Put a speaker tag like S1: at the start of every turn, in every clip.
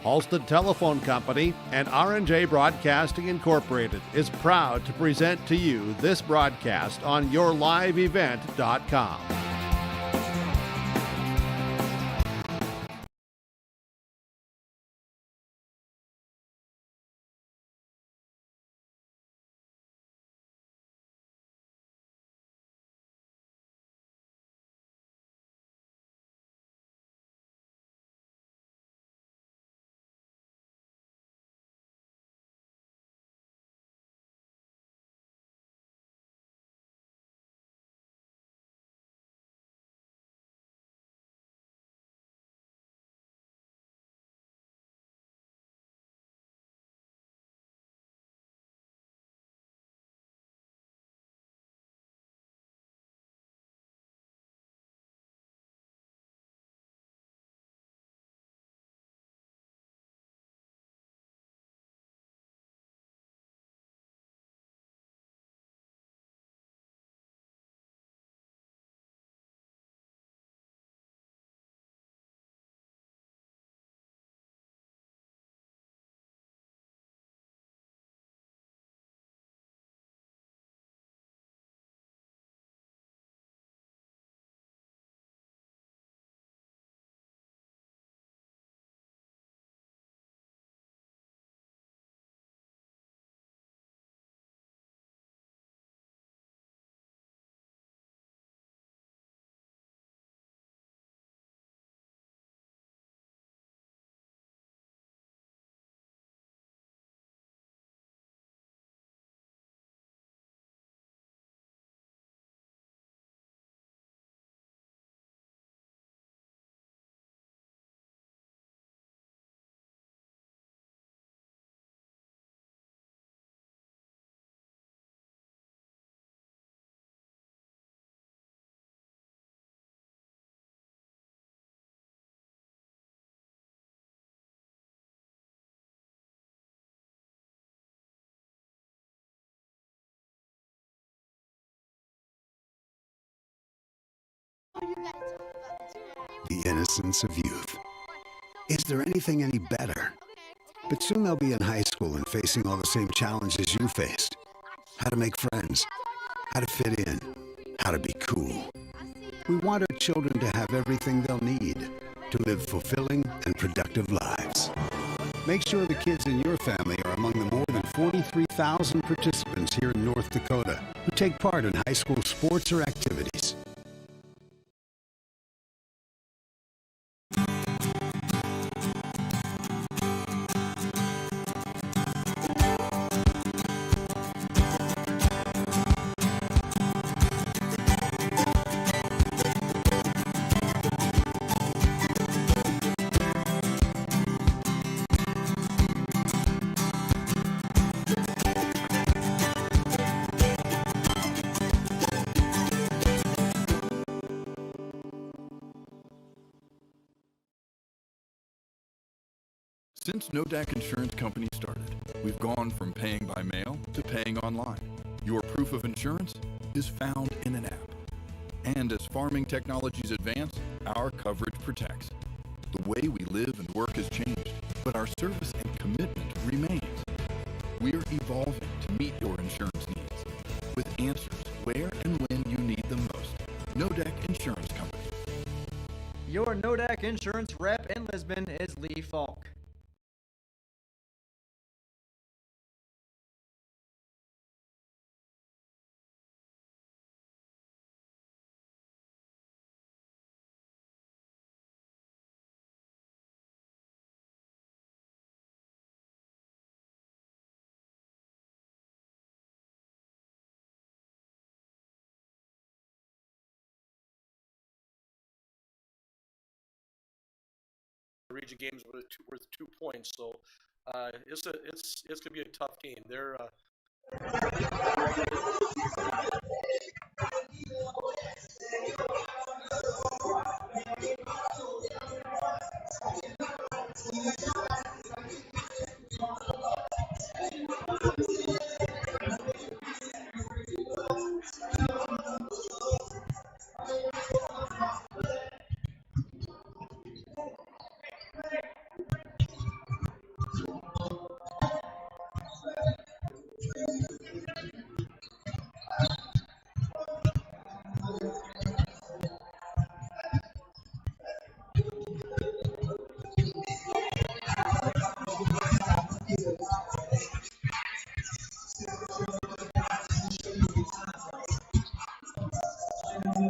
S1: Halstead Telephone Company and R&J Broadcasting Incorporated is proud to present to you this broadcast on yourliveevent.com.
S2: The innocence of youth. Is there anything any better? But soon they'll be in high school and facing all the same challenges you faced. How to make friends, how to fit in, how to be cool. We want our children to have everything they'll need to live fulfilling and productive lives. Make sure the kids in your family are among the more than 43,000 participants here in North Dakota who take part in high school sports or activities.
S3: Since Nodak Insurance Company started, we've gone from paying by mail to paying online. Your proof of insurance is found in an app. And as farming technologies advance, our coverage protects. The way we live and work has changed, but our service and commitment remains. We're evolving to meet your insurance needs with answers where and when you need them most. Nodak Insurance Company.
S4: Your Nodak Insurance rep in Lisbon is Lee Falk.
S5: Region games worth 2 points, so it's gonna be a tough game. They're We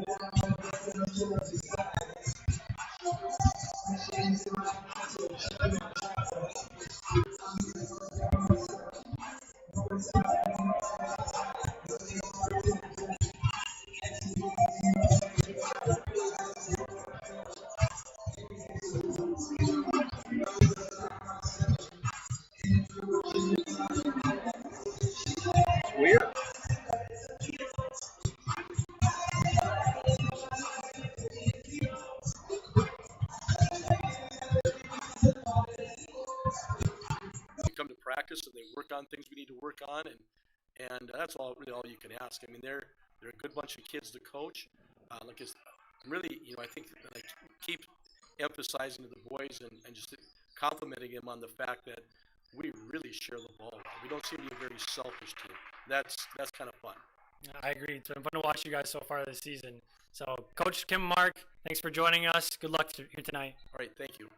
S5: come to practice and they work on things we need to work on, and that's really all you can ask. I mean, they're a good bunch of kids to coach. Like it's really, I think like keep emphasizing to the boys and just complimenting them on the fact that we really share the ball. We don't seem to be a very selfish team. That's kind of fun.
S6: I agree. It's been fun to watch you guys so far this season. So, Coach Kim, Mark, thanks for joining us. Good luck here tonight.
S5: All right, thank you.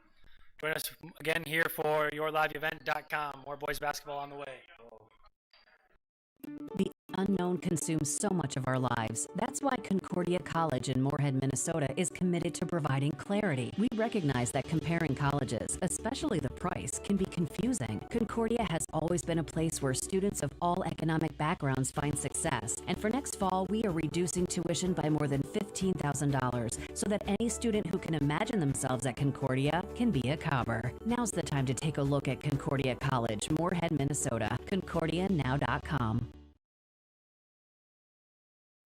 S6: Join us again here for yourliveevent.com. More boys basketball on the way.
S7: The unknown consumes so much of our lives. That's why Concordia College in Moorhead, Minnesota is committed to providing clarity. We recognize that comparing colleges, especially the price, can be confusing. Concordia has always been a place where students of all economic backgrounds find success. And for next fall, we are reducing tuition by more than $15,000 so that any student who can imagine themselves at Concordia can be a Cobber. Now's the time to take a look at Concordia College, Moorhead, Minnesota. ConcordiaNow.com.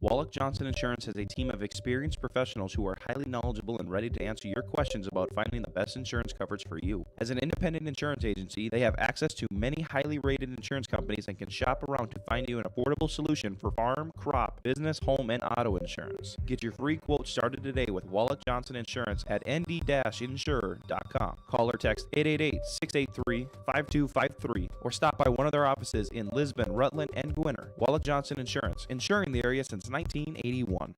S8: Wallach Johnson Insurance has a team of experienced professionals who are highly knowledgeable and ready to answer your questions about finding the best insurance coverage for you. As an independent insurance agency, they have access to many highly rated insurance companies and can shop around to find you an affordable solution for farm, crop, business, home, and auto insurance. Get your free quote started today with Wallach Johnson Insurance at nd-insurer.com. Call or text 888-683-5253 or stop by one of their offices in Lisbon, Rutland, and Gwinner. Wallach Johnson Insurance, insuring the area since 1981.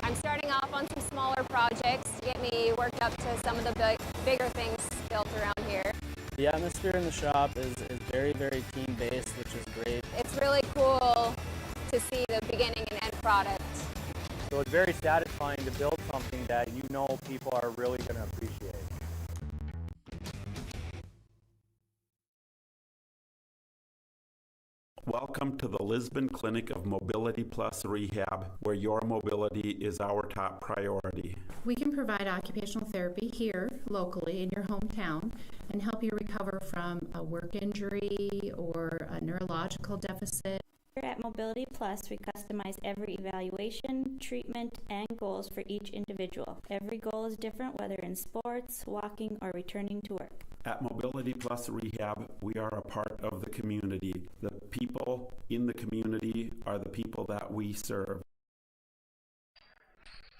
S9: I'm starting off on some smaller projects to get me worked up to some of the bigger things built around here.
S10: The atmosphere in the shop is very, very team-based, which is great.
S9: It's really cool to see the beginning and end product.
S10: So it's very satisfying to build something that you know people are really going to appreciate.
S11: Welcome to the Lisbon Clinic of Mobility Plus Rehab, where your mobility is our top priority.
S12: We can provide occupational therapy here locally in your hometown and help you recover from a work injury or a neurological deficit.
S13: Here at Mobility Plus, we customize every evaluation, treatment, and goals for each individual. Every goal is different, whether in sports, walking, or returning to work.
S11: At Mobility Plus Rehab, we are a part of the community. The people in the community are the people that we serve.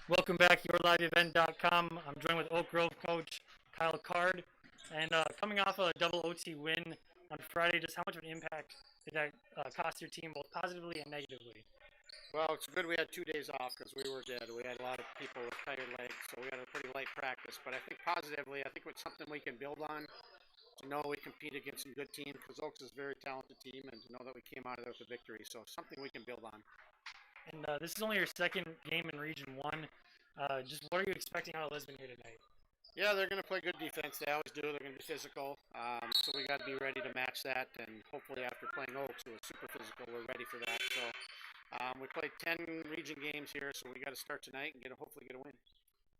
S6: Welcome back, yourliveevent.com. I'm joined with Oak Grove coach Kyle Card. And coming off a double OT win on Friday, just how much of an impact did that cost your team, both positively and negatively?
S14: Well, it's good we had 2 days off because we were dead. We had a lot of people with tired legs, so we had a pretty light practice. But I think positively, I think it's something we can build on. To know we compete against some good teams, because Oaks is a very talented team, and to know that we came out of there with a victory. So something we can build on.
S6: And this is only your second game in Region 1. Just what are you expecting out of Lisbon here tonight?
S14: Yeah, they're going to play good defense. They always do. They're going to be physical. So we got to be ready to match that. And hopefully after playing Oaks, who was super physical, we're ready for that. So we played 10 region games here, so we got to start tonight and hopefully get a win.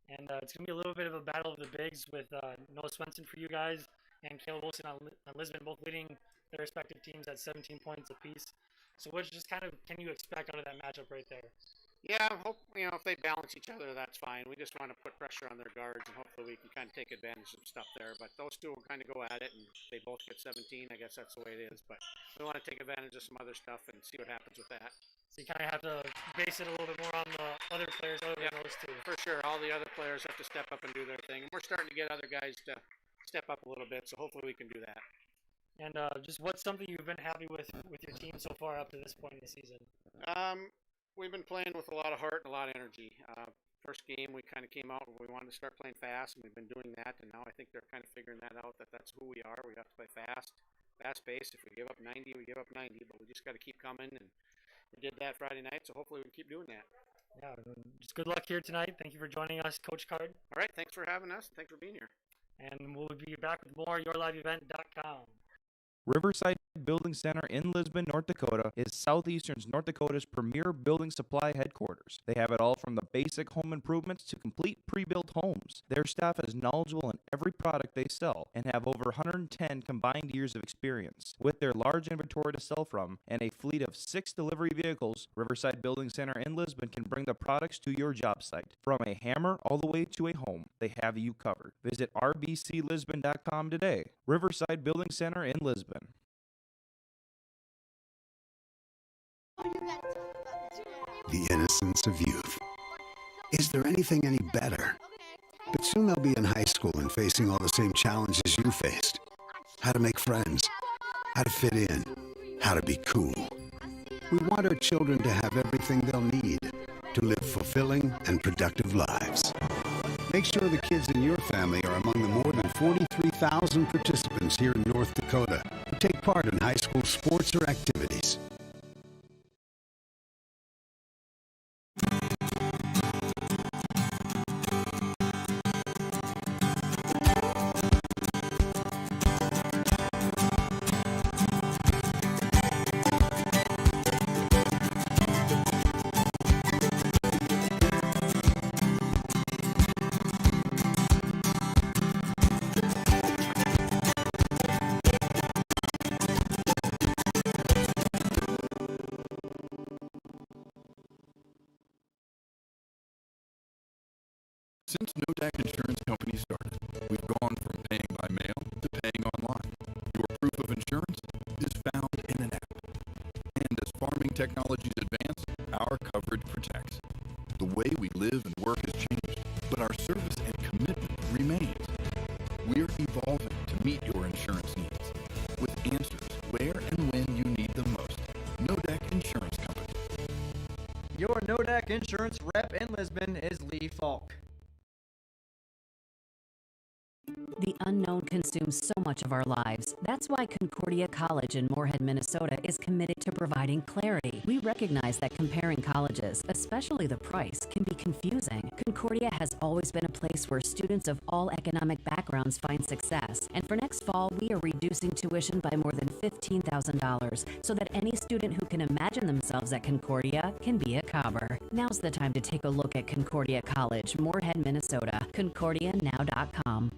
S6: And it's going to be a little bit of a battle of the bigs with Noah Swenson for you guys and Caleb Wilson on Lisbon, both leading their respective teams at 17 points apiece. So what just kind of can you expect out of that matchup right there?
S14: Yeah, I hope, if they balance each other, that's fine. We just want to put pressure on their guards, and hopefully we can kind of take advantage of stuff there. But those two will kind of go at it, and they both get 17. I guess that's the way it is. But we want to take advantage of some other stuff and see what happens with that.
S6: So you kind of have to base it a little bit more on the other players other than those two.
S14: For sure. All the other players have to step up and do their thing. And we're starting to get other guys to step up a little bit, so hopefully we can do that.
S6: And just what's something you've been happy with your team so far up to this point in the season?
S14: We've been playing with a lot of heart and a lot of energy. first game we kind of came out, we wanted to start playing fast, and we've been doing that, and now I think they're kind of figuring that out, that that's who we are. We have to play fast-paced. If we give up 90, we give up 90, but we just got to keep coming, and we did that Friday night, so hopefully we can keep doing that.
S6: Yeah, just good luck here tonight. Thank you for joining us, Coach Card.
S14: All right, thanks for having us. Thanks for being here.
S6: And we'll be back with more yourliveevent.com.
S8: Riverside Building Center in Lisbon, North Dakota is Southeastern North Dakota's premier building supply headquarters. They have it all from the basic home improvements to complete pre-built homes. Their staff is knowledgeable in every product they sell and have over 110 combined years of experience. With their large inventory to sell from and a fleet of 6 delivery vehicles, Riverside Building Center in Lisbon can bring the products to your job site. From a hammer all the way to a home, they have you covered. Visit rbclisbon.com today. Riverside Building Center in Lisbon.
S2: The innocence of youth. Is there anything any better? But soon they'll be in high school and facing all the same challenges you faced. How to make friends, how to fit in, how to be cool. We want our children to have everything they'll need to live fulfilling and productive lives. Make sure the kids in your family are among the more than 43,000 participants here in North Dakota who take part in high school sports or activities.
S3: Since Nodak Insurance Company started, we've gone from paying by mail to paying online. Your proof of insurance is found in an app. And as farming technologies advance, our coverage protects. The way we live and work has changed, but our service and commitment remains. We're evolving to meet your insurance needs with answers where and when you need them most. Nodak Insurance Company.
S4: Your Nodak Insurance rep in Lisbon is Lee Falk.
S7: The unknown consumes so much of our lives. That's why Concordia College in Moorhead, Minnesota is committed to providing clarity. We recognize that comparing colleges, especially the price, can be confusing. Concordia has always been a place where students of all economic backgrounds find success. And for next fall, we are reducing tuition by more than $15,000 so that any student who can imagine themselves at Concordia can be a Cobber. Now's the time to take a look at Concordia College, Moorhead, Minnesota. ConcordiaNow.com.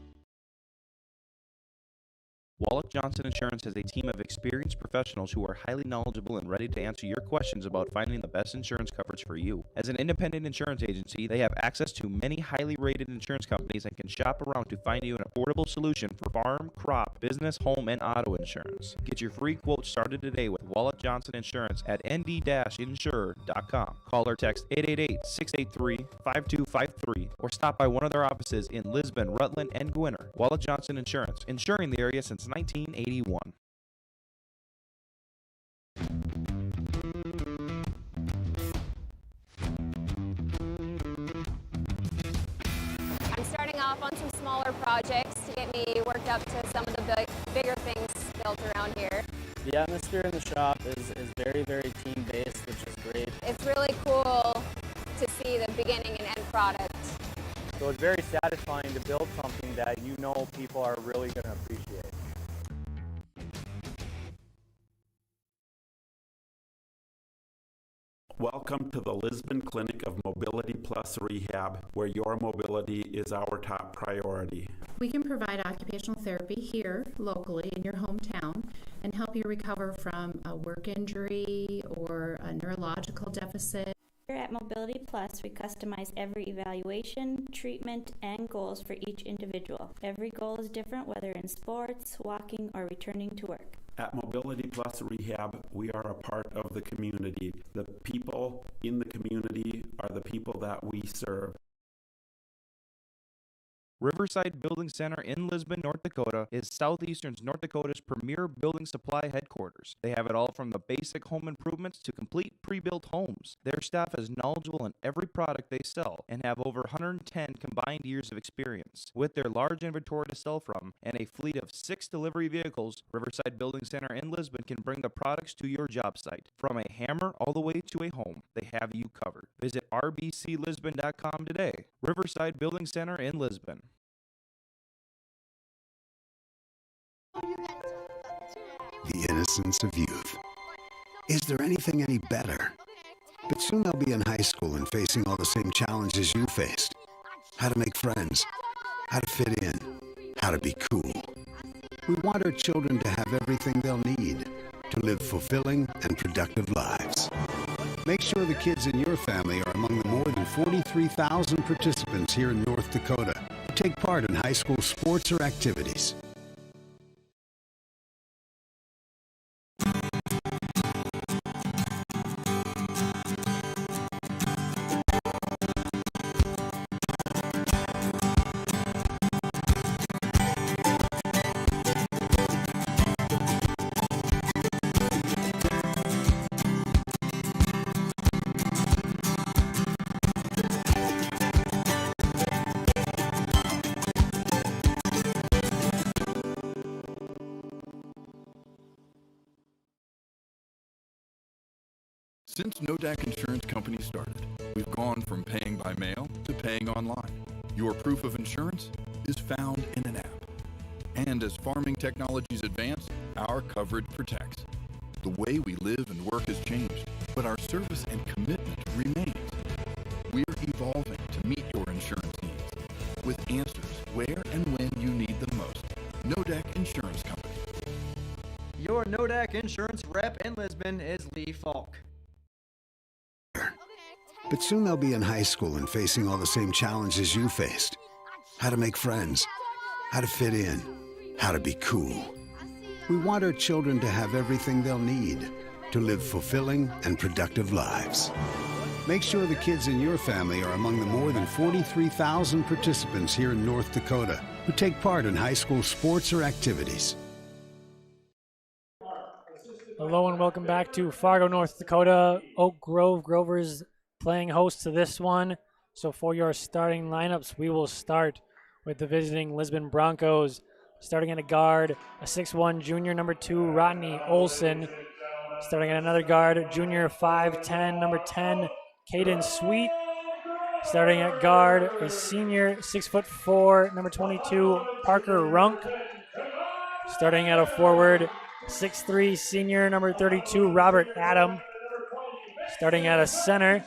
S8: Wallach Johnson Insurance has a team of experienced professionals who are highly knowledgeable and ready to answer your questions about finding the best insurance coverage for you. As an independent insurance agency, they have access to many highly rated insurance companies and can shop around to find you an affordable solution for farm, crop, business, home, and auto insurance. Get your free quote started today with Wallach Johnson Insurance at nd-insurer.com. Call or text 888-683-5253 or stop by one of their offices in Lisbon, Rutland, and Gwinner. Wallach Johnson Insurance, insuring the area since 1981.
S9: I'm starting off on some smaller projects to get me worked up to some of the bigger things built around here.
S10: The atmosphere in the shop is very, very team-based, which is great.
S9: It's really cool to see the beginning and end product.
S10: So it's very satisfying to build something that you know people are really going to appreciate.
S11: Welcome to the Lisbon Clinic of Mobility Plus Rehab, where your mobility is our top priority.
S12: We can provide occupational therapy here locally in your hometown and help you recover from a work injury or a neurological deficit.
S13: Here at Mobility Plus, we customize every evaluation, treatment, and goals for each individual. Every goal is different, whether in sports, walking, or returning to work.
S11: At Mobility Plus Rehab, we are a part of the community. The people in the community are the people that we serve.
S8: Riverside Building Center in Lisbon, North Dakota is Southeastern North Dakota's premier building supply headquarters. They have it all from the basic home improvements to complete pre-built homes. Their staff is knowledgeable in every product they sell and have over 110 combined years of experience. With their large inventory to sell from and a fleet of 6 delivery vehicles, Riverside Building Center in Lisbon can bring the products to your job site. From a hammer all the way to a home, they have you covered. Visit rbclisbon.com today. Riverside Building Center in Lisbon.
S2: The innocence of youth. Is there anything any better? But soon they'll be in high school and facing all the same challenges you faced. How to make friends, how to fit in, how to be cool. We want our children to have everything they'll need to live fulfilling and productive lives. Make sure the kids in your family are among the more than 43,000 participants here in North Dakota who take part in high school sports or activities.
S3: Since Nodak Insurance Company started, we've gone from paying by mail to paying online. Your proof of insurance is found in an app. And as farming technologies advance, our coverage protects. The way we live and work has changed, but our service and commitment remains. We're evolving to meet your insurance needs with answers where and when you need them most. Nodak Insurance Company.
S4: Your Nodak Insurance rep in Lisbon is Lee Falk.
S2: But soon they'll be in high school and facing all the same challenges you faced. How to make friends, how to fit in, how to be cool. We want our children to have everything they'll need to live fulfilling and productive lives. Make sure the kids in your family are among the more than 43,000 participants here in North Dakota who take part in high school sports or activities.
S6: Hello and welcome back to Fargo, North Dakota. Oak Grove Grovers playing host to this one. So for your starting lineups, we will start with the visiting Lisbon Broncos. Starting at a guard, a 6'1 junior, number 2, Rodney Olson. Starting at another guard, junior 5'10, number 10, Caden Sweet. Starting at guard, a senior 6'4", number 22, Parker Runk. Starting at a forward, 6'3", senior, number 32, Robert Adam. Starting at a center,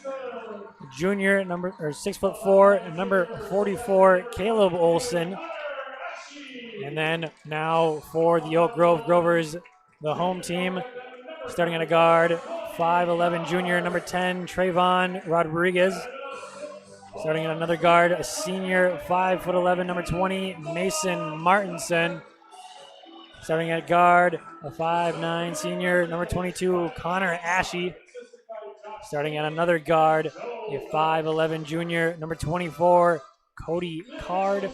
S6: junior, 6'4", number 44, Caleb Olson. And then now for the Oak Grove Grovers, the home team, starting at a guard, 5'11", junior, number 10, Trayvon Rodriguez. Starting at another guard, a senior, 5'11", number 20, Mason Martinson. Starting at guard, a 5'9", senior, number 22, Connor Ashe. Starting at another guard, a 5'11", junior, number 24, Cody Card.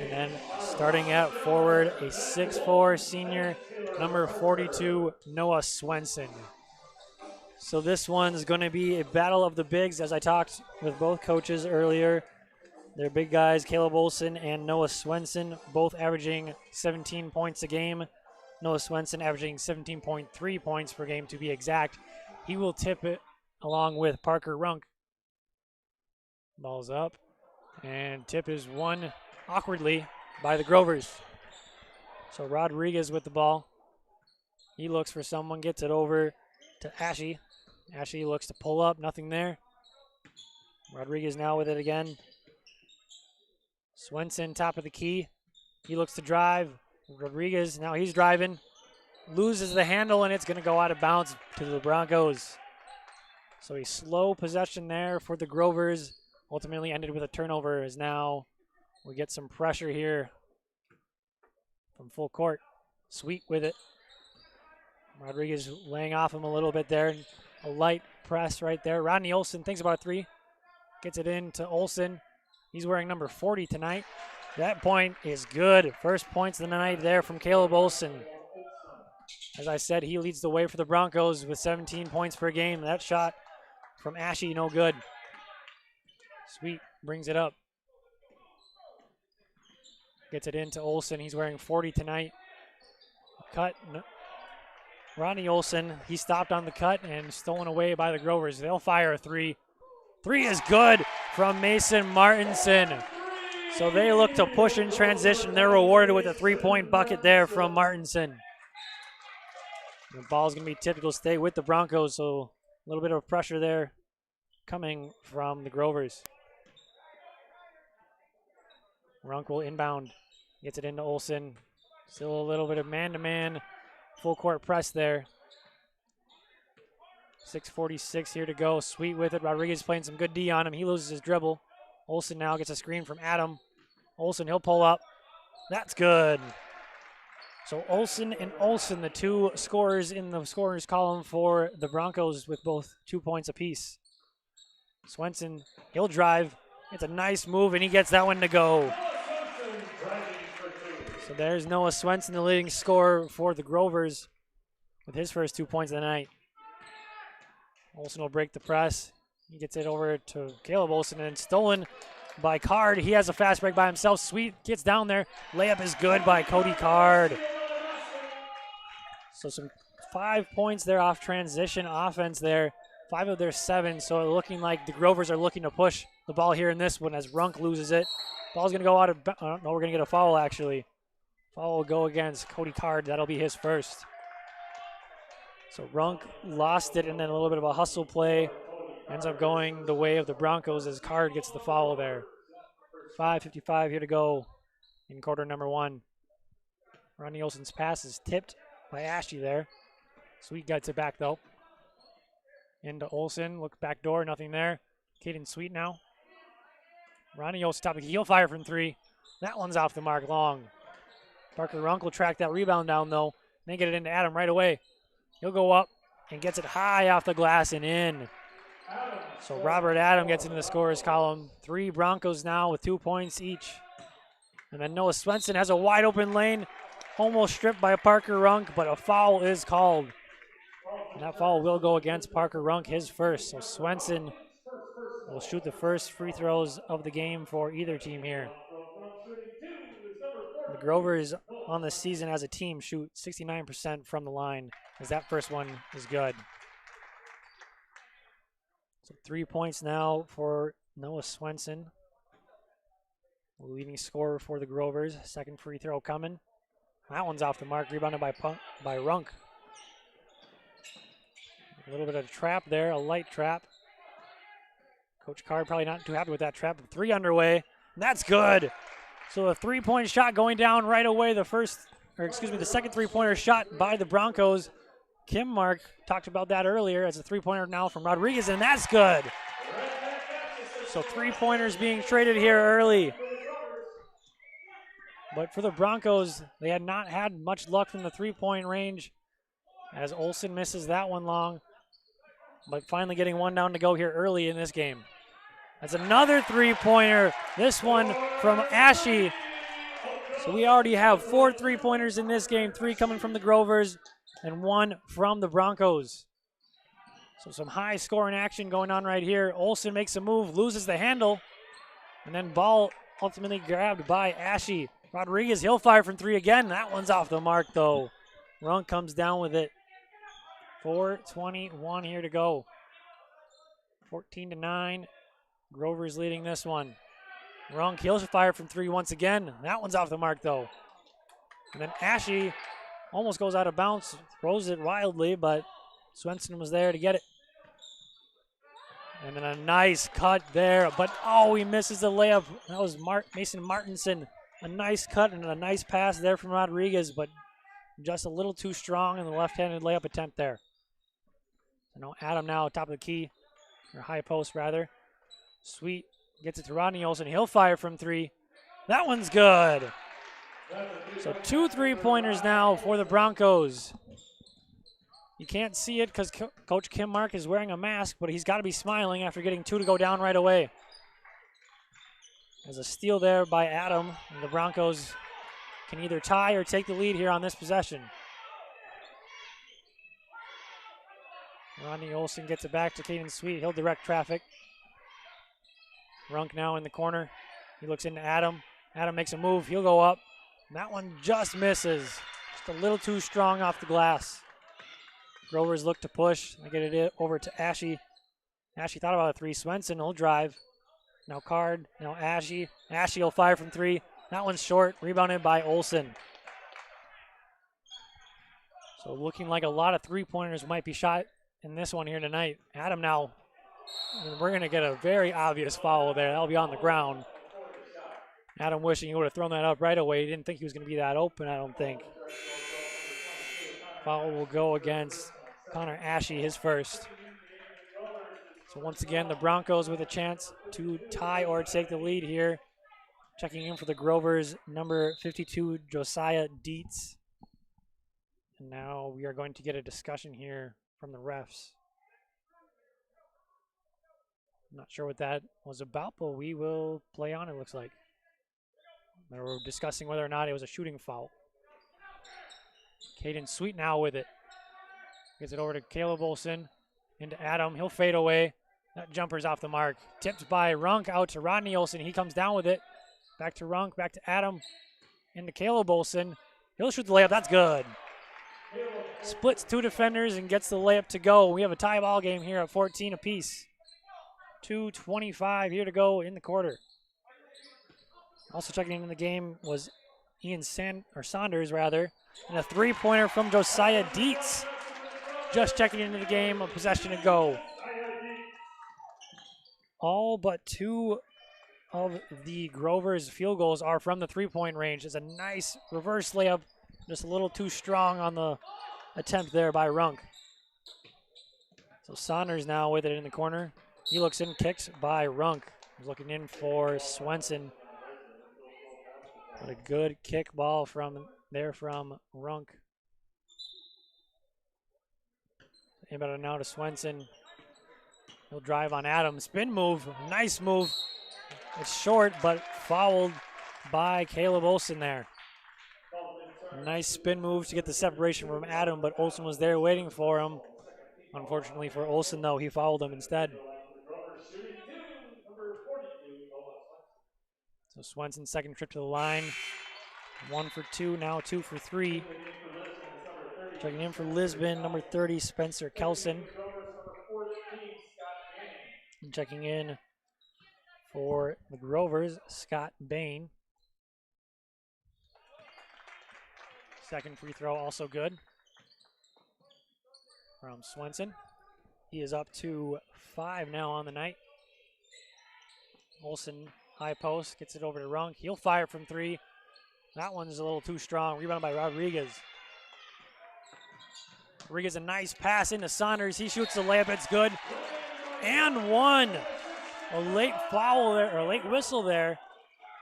S6: And then starting at forward, a 6'4", senior, number 42, Noah Swenson. So this one's going to be a battle of the bigs, as I talked with both coaches earlier. They're big guys, Caleb Olson and Noah Swenson, both averaging 17 points a game. Noah Swenson averaging 17.3 points per game to be exact. He will tip it along with Parker Runk. Ball's up, and tip is won awkwardly by the Grovers. So Rodriguez with the ball. He looks for someone, gets it over to Ashe. Ashe looks to pull up, nothing there. Rodriguez now with it again. Swenson, top of the key. He looks to drive. Rodriguez, now he's driving. Loses the handle, and it's going to go out of bounds to the Broncos. So a slow possession there for the Grovers. Ultimately ended with a turnover, as now we get some pressure here from full court. Sweet with it. Rodriguez laying off him a little bit there. A light press right there. Rodney Olson thinks about a three. Gets it in to Olson. He's wearing number 40 tonight. That point is good. First points of the night there from Caleb Olson. As I said, he leads the way for the Broncos with 17 points per game. That shot from Ashe, no good. Sweet brings it up. Gets it into Olson. He's wearing 40 tonight. Cut. Ronnie Olson, he stopped on the cut and stolen away by the Grovers. They'll fire a three. Three is good from Mason Martinson. So they look to push in transition. They're rewarded with a three-point bucket there from Martinson. The ball's going to be tipped. It'll stay with the Broncos, so a little bit of pressure there coming from the Grovers. Runk will inbound. Gets it into Olson. Still a little bit of man-to-man full court press there. 6:46 here to go. Sweet with it. Rodriguez playing some good D on him. He loses his dribble. Olson now gets a screen from Adam. Olson, he'll pull up. That's good. So Olson and Olson, the two scorers in the scorers column for the Broncos with both 2 points apiece. Swenson, he'll drive. It's a nice move, and he gets that one to go. So there's Noah Swenson, the leading scorer for the Grovers with his first 2 points of the night. Olson will break the press. He gets it over to Caleb Olson, and stolen by Card. He has a fast break by himself. Sweet gets down there. Layup is good by Cody Card. So some 5 points there off transition offense there. 5 of their 7. So looking like the Grovers are looking to push the ball here in this one as Runk loses it. Ball's going to go out of, no, we're going to get a foul actually. Foul will go against Cody Card. That'll be his first. So Runk lost it, and then a little bit of a hustle play. Ends up going the way of the Broncos as Card gets the foul there. 5:55 here to go in quarter number 1. Ronnie Olson's pass is tipped by Ashe there. Sweet gets it back though. Into Olson, look back door, nothing there. Caden Sweet now. Ronnie Olson top of the key, he'll fire from 3. That one's off the mark long. Parker Runk will track that rebound down though. Then get it into Adam right away. He'll go up and gets it high off the glass and in. So Robert Adam gets into the scorers column. 3 Broncos now with 2 points each. And then Noah Swenson has a wide open lane. Almost stripped by Parker Runk, but a foul is called. And that foul will go against Parker Runk, his first. So Swenson will shoot the first free throws of the game for either team here. The Grovers on the season as a team shoot 69% from the line, as that first one is good. So 3 points now for Noah Swenson, leading scorer for the Grovers. Second free throw coming. That one's off the mark, rebounded by Runk. A little bit of a trap there, a light trap. Coach Card probably not too happy with that trap. 3 underway. That's good. So a 3-point shot going down right away. The second 3-pointer shot by the Broncos. Kim Mark talked about that earlier as a 3-pointer now from Rodriguez, and that's good. So 3-pointers being traded here early. But for the Broncos, they had not had much luck from the 3-point range as Olson misses that one long. But finally getting one down to go here early in this game. That's another 3-pointer. This one from Ashe. So we already have 4 3-pointers in this game, 3 coming from the Grovers and 1 from the Broncos. So some high scoring action going on right here. Olson makes a move, loses the handle, and then ball ultimately grabbed by Ashe. Rodriguez, he'll fire from 3 again. That one's off the mark though. Runk comes down with it. 4:21 here to go. 14-9. Grovers leading this one. Runk, he'll fire from 3 once again. That one's off the mark though. And then Ashe almost goes out of bounds, throws it wildly, but Swenson was there to get it. And then a nice cut there, but he misses the layup. That was Mason Martinson. A nice cut and a nice pass there from Rodriguez, but just a little too strong in the left-handed layup attempt there. So now Adam now top of the key, or high post rather. Sweet gets it to Rodney Olson. He'll fire from 3. That one's good. So 2 3-pointers now for the Broncos. You can't see it because Coach Kim Mark is wearing a mask, but he's got to be smiling after getting 2 to go down right away. There's a steal there by Adam, and the Broncos can either tie or take the lead here on this possession. Rodney Olson gets it back to Caden Sweet. He'll direct traffic. Runk now in the corner. He looks into Adam. Adam makes a move. He'll go up. And that one just misses. Just a little too strong off the glass. Grovers look to push. They get it over to Ashy. Ashy thought about a three. Swenson will drive. Now Card. Now Ashy. Ashy will fire from three. That one's short. Rebounded by Olson. So looking like a lot of three-pointers might be shot in this one here tonight. Adam now. And we're going to get a very obvious foul there. That'll be on the ground. Adam wishing he would have thrown that up right away. He didn't think he was going to be that open, I don't think. Foul will go against Connor Ashy, his first. So once again, the Broncos with a chance to tie or take the lead here. Checking in for the Grovers, number 52, Josiah Dietz. And now we are going to get a discussion here from the refs. I'm not sure what that was about, but we will play on, it looks like. They were discussing whether or not it was a shooting foul. Caden Sweet now with it. Gets it over to Caleb Olson. Into Adam. He'll fade away. That jumper's off the mark. Tipped by Runk out to Rodney Olson. He comes down with it. Back to Runk. Back to Adam. Into Caleb Olson. He'll shoot the layup. That's good. Splits two defenders and gets the layup to go. We have a tie ball game here at 14 apiece. 2:25 here to go in the quarter. Also checking in the game was Ian Saunders, and a three-pointer from Josiah Dietz. Just checking into the game, a possession to go. All but two of the Grovers field goals are from the three-point range. It's a nice reverse layup, just a little too strong on the attempt there by Runk. So Saunders now with it in the corner. He looks in, kicks by Runk. He's looking in for Swenson. What a good kick ball from Runk. Inbound now to Swenson. He'll drive on Adam. Spin move. Nice move. It's short, but fouled by Caleb Olson there. Nice spin move to get the separation from Adam, but Olson was there waiting for him. Unfortunately for Olson, though, he fouled him instead. So Swenson's second trip to the line. 1 for 2, now 2 for 3. Checking in for Lisbon, number 30, Spencer Kelson. And checking in for the Grovers, Scott Bain. Second free throw also good from Swenson. He is up to 5 now on the night. Olson, high post, gets it over to Runk. He'll fire from 3. That one's a little too strong. Rebounded by Rodriguez. Rodriguez, a nice pass into Saunders. He shoots the layup. It's good. And one. A late foul there, or a late whistle there.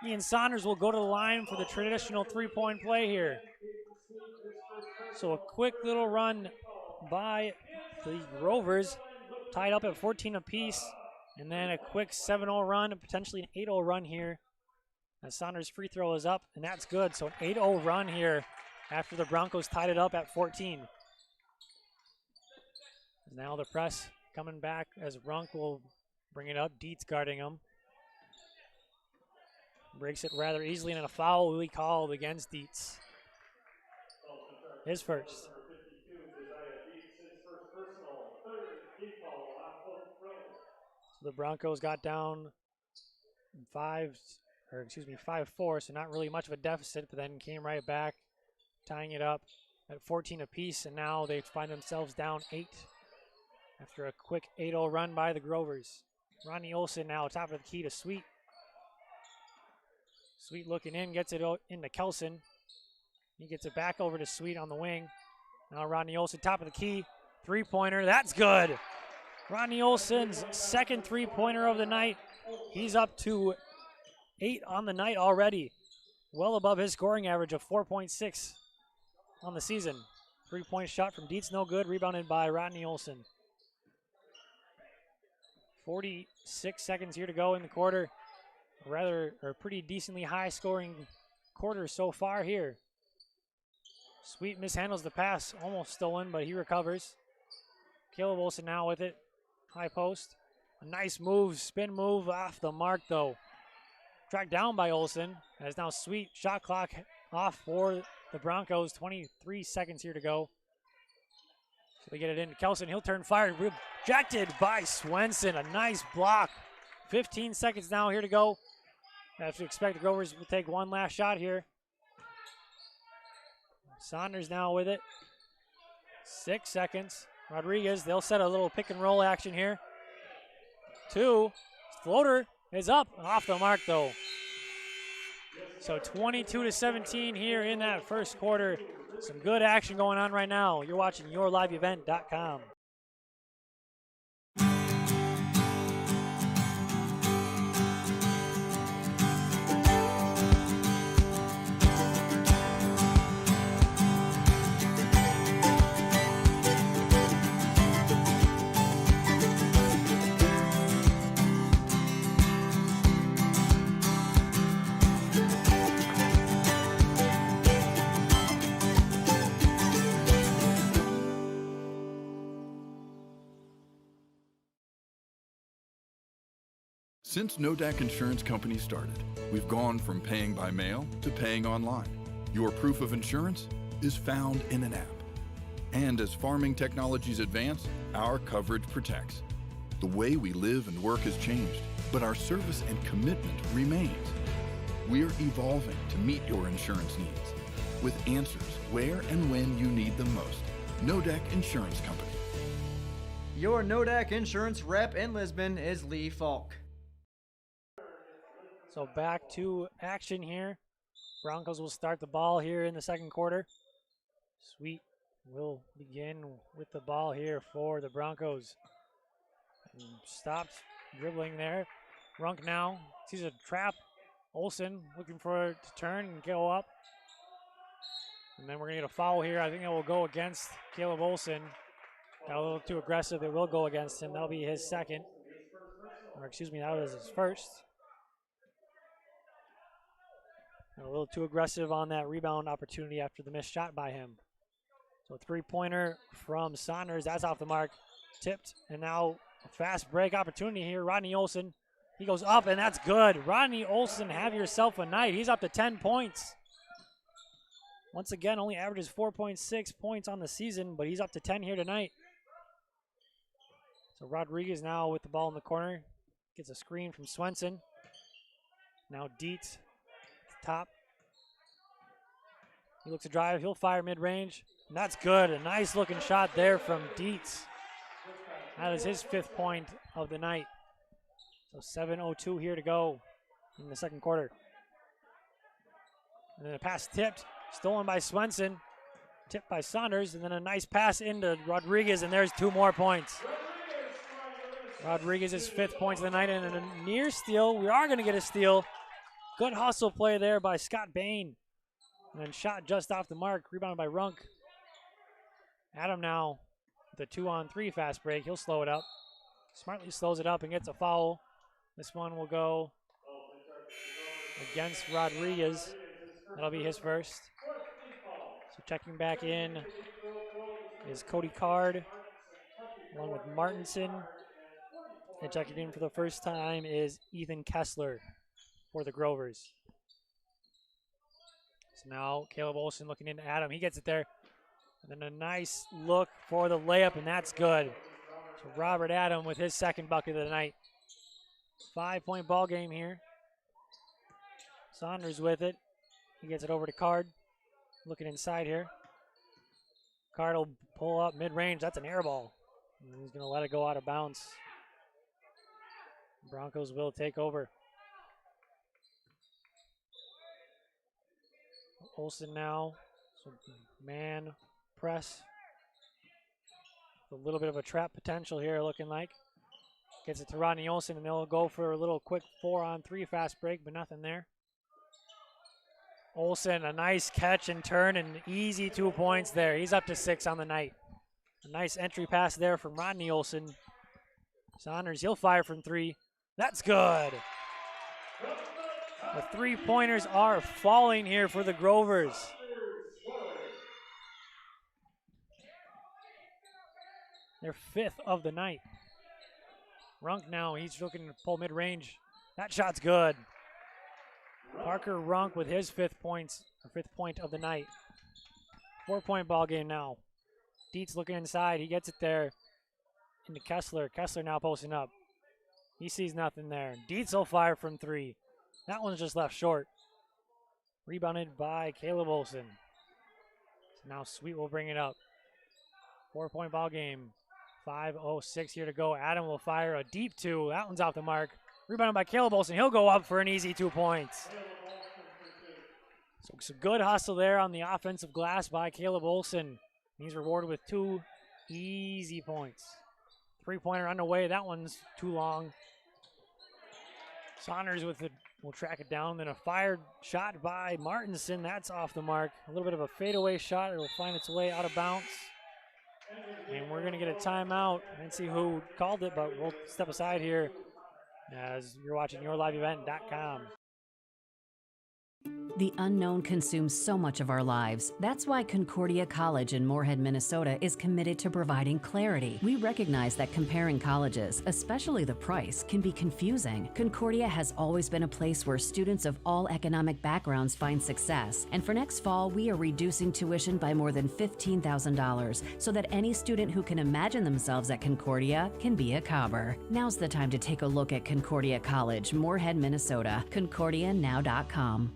S6: Ian Saunders will go to the line for the traditional three-point play here. So a quick little run by the Rovers, tied up at 14 apiece. And then a quick 7-0 run, potentially an 8-0 run here. As Saunders' free throw is up, and that's good. So an 8-0 run here after the Broncos tied it up at 14. Now the press coming back as Runk will bring it up. Dietz guarding him. Breaks it rather easily, and a foul will be called against Dietz. His first. So the Broncos got down 5-4, so not really much of a deficit, but then came right back, tying it up at 14 apiece, and now they find themselves down 8 after a quick 8-0 run by the Grovers. Ronnie Olson now top of the key to Sweet. Sweet looking in, gets it into Kelson. He gets it back over to Sweet on the wing. Now Rodney Olson, top of the key. Three-pointer, that's good. Rodney Olson's second three-pointer of the night. He's up to 8 on the night already. Well above his scoring average of 4.6 on the season. Three-point shot from Dietz, no good. Rebounded by Rodney Olson. 46 seconds here to go in the quarter.
S15: a pretty decently high scoring quarter so far here. Sweet mishandles the pass, almost stolen, but he recovers. Caleb Olsen now with it, high post. A nice move, spin move off the mark though. Tracked down by Olsen, as now Sweet shot clock off for the Broncos, 23 seconds here to go. So they get it into Kelson, he'll turn fire, rejected by Swenson, a nice block. 15 seconds now here to go. Have to expect the Grovers will take one last shot here. Saunders now with it. 6 seconds. Rodriguez, they'll set a little pick and roll action here. 2, floater is up, off the mark though. So 22-17 here in that first quarter. Some good action going on right now. You're watching YourLiveEvent.com.
S3: Since Nodak Insurance Company started, we've gone from paying by mail to paying online. Your proof of insurance is found in an app. And as farming technologies advance, our coverage protects. The way we live and work has changed, but our service and commitment remains. We're evolving to meet your insurance needs with answers where and when you need them most. Nodak Insurance Company.
S4: Your Nodak Insurance rep in Lisbon is Lee Falk.
S15: So back to action here. Broncos will start the ball here in the second quarter. Sweet will begin with the ball here for the Broncos. And stops dribbling there. Runk now sees a trap. Olsen looking for it to turn and go up. And then we're going to get a foul here. I think it will go against Caleb Olsen. Got a little too aggressive. It will go against him. That'll be his second. Or excuse me, that was his first. A little too aggressive on that rebound opportunity after the missed shot by him. So three-pointer from Saunders. That's off the mark. Tipped. And now a fast break opportunity here. Rodney Olsen. He goes up, and that's good. Rodney Olsen, have yourself a night. He's up to 10 points. Once again, only averages 4.6 points on the season, but he's up to 10 here tonight. So Rodriguez now with the ball in the corner. Gets a screen from Swenson. Now Dietz. Top. He looks to drive. He'll fire mid-range. And that's good. A nice looking shot there from Dietz. That is his 5th point of the night. So 7:02 here to go in the second quarter. And then a pass tipped. Stolen by Swenson. Tipped by Saunders. And then a nice pass into Rodriguez. And there's 2 more points. Rodriguez's 5th points of the night. And a near steal. We are going to get a steal. Good hustle play there by Scott Bain. And then shot just off the mark. Rebounded by Runk. Adam now with a 2-on-3 fast break. He'll slow it up. Smartly slows it up and gets a foul. This one will go against Rodriguez. That'll be his first. So checking back in is Cody Card along with Martinson. And checking in for the first time is Ethan Kessler for the Grovers. So now Caleb Olsen looking into Adam. He gets it there. And then a nice look for the layup, and that's good. So Robert Adam with his 2nd bucket of the night. 5-point ball game here. Saunders with it. He gets it over to Card. Looking inside here. Card will pull up mid-range. That's an air ball. And he's going to let it go out of bounds. Broncos will take over. Olsen now. So man press. A little bit of a trap potential here looking like. Gets it to Rodney Olsen, and they'll go for a little quick 4-on-3 fast break, but nothing there. Olsen, a nice catch and turn, and easy 2 points there. He's up to 6 on the night. A nice entry pass there from Rodney Olsen. Saunders, he'll fire from 3. That's good. The three-pointers are falling here for the Grovers. Their 5th of the night. Runk now, he's looking to pull mid-range. That shot's good. Parker Runk with his 5th point of the night. 4-point ball game now. Dietz looking inside, he gets it there into Kessler. Kessler now posting up. He sees nothing there. Dietz will fire from 3. That one's just left short. Rebounded by Caleb Olson. So now Sweet will bring it up. 4-point ball game. 5:06 here to go. Adam will fire a deep 2. That one's off the mark. Rebounded by Caleb Olson. He'll go up for an easy 2 points. So some good hustle there on the offensive glass by Caleb Olson. He's rewarded with 2 easy points. 3-pointer underway. That one's too long. Saunders with it will track it down. Then a fired shot by Martinson. That's off the mark. A little bit of a fadeaway shot. It'll find its way out of bounds. And we're going to get a timeout. I didn't see who called it, but we'll step aside here as you're watching YourLiveEvent.com.
S7: The unknown consumes so much of our lives. That's why Concordia College in Moorhead, Minnesota is committed to providing clarity. We recognize that comparing colleges, especially the price, can be confusing. Concordia has always been a place where students of all economic backgrounds find success. And for next fall, we are reducing tuition by more than $15,000 so that any student who can imagine themselves at Concordia can be a Cobber. Now's the time to take a look at Concordia College, Moorhead, Minnesota. ConcordiaNow.com.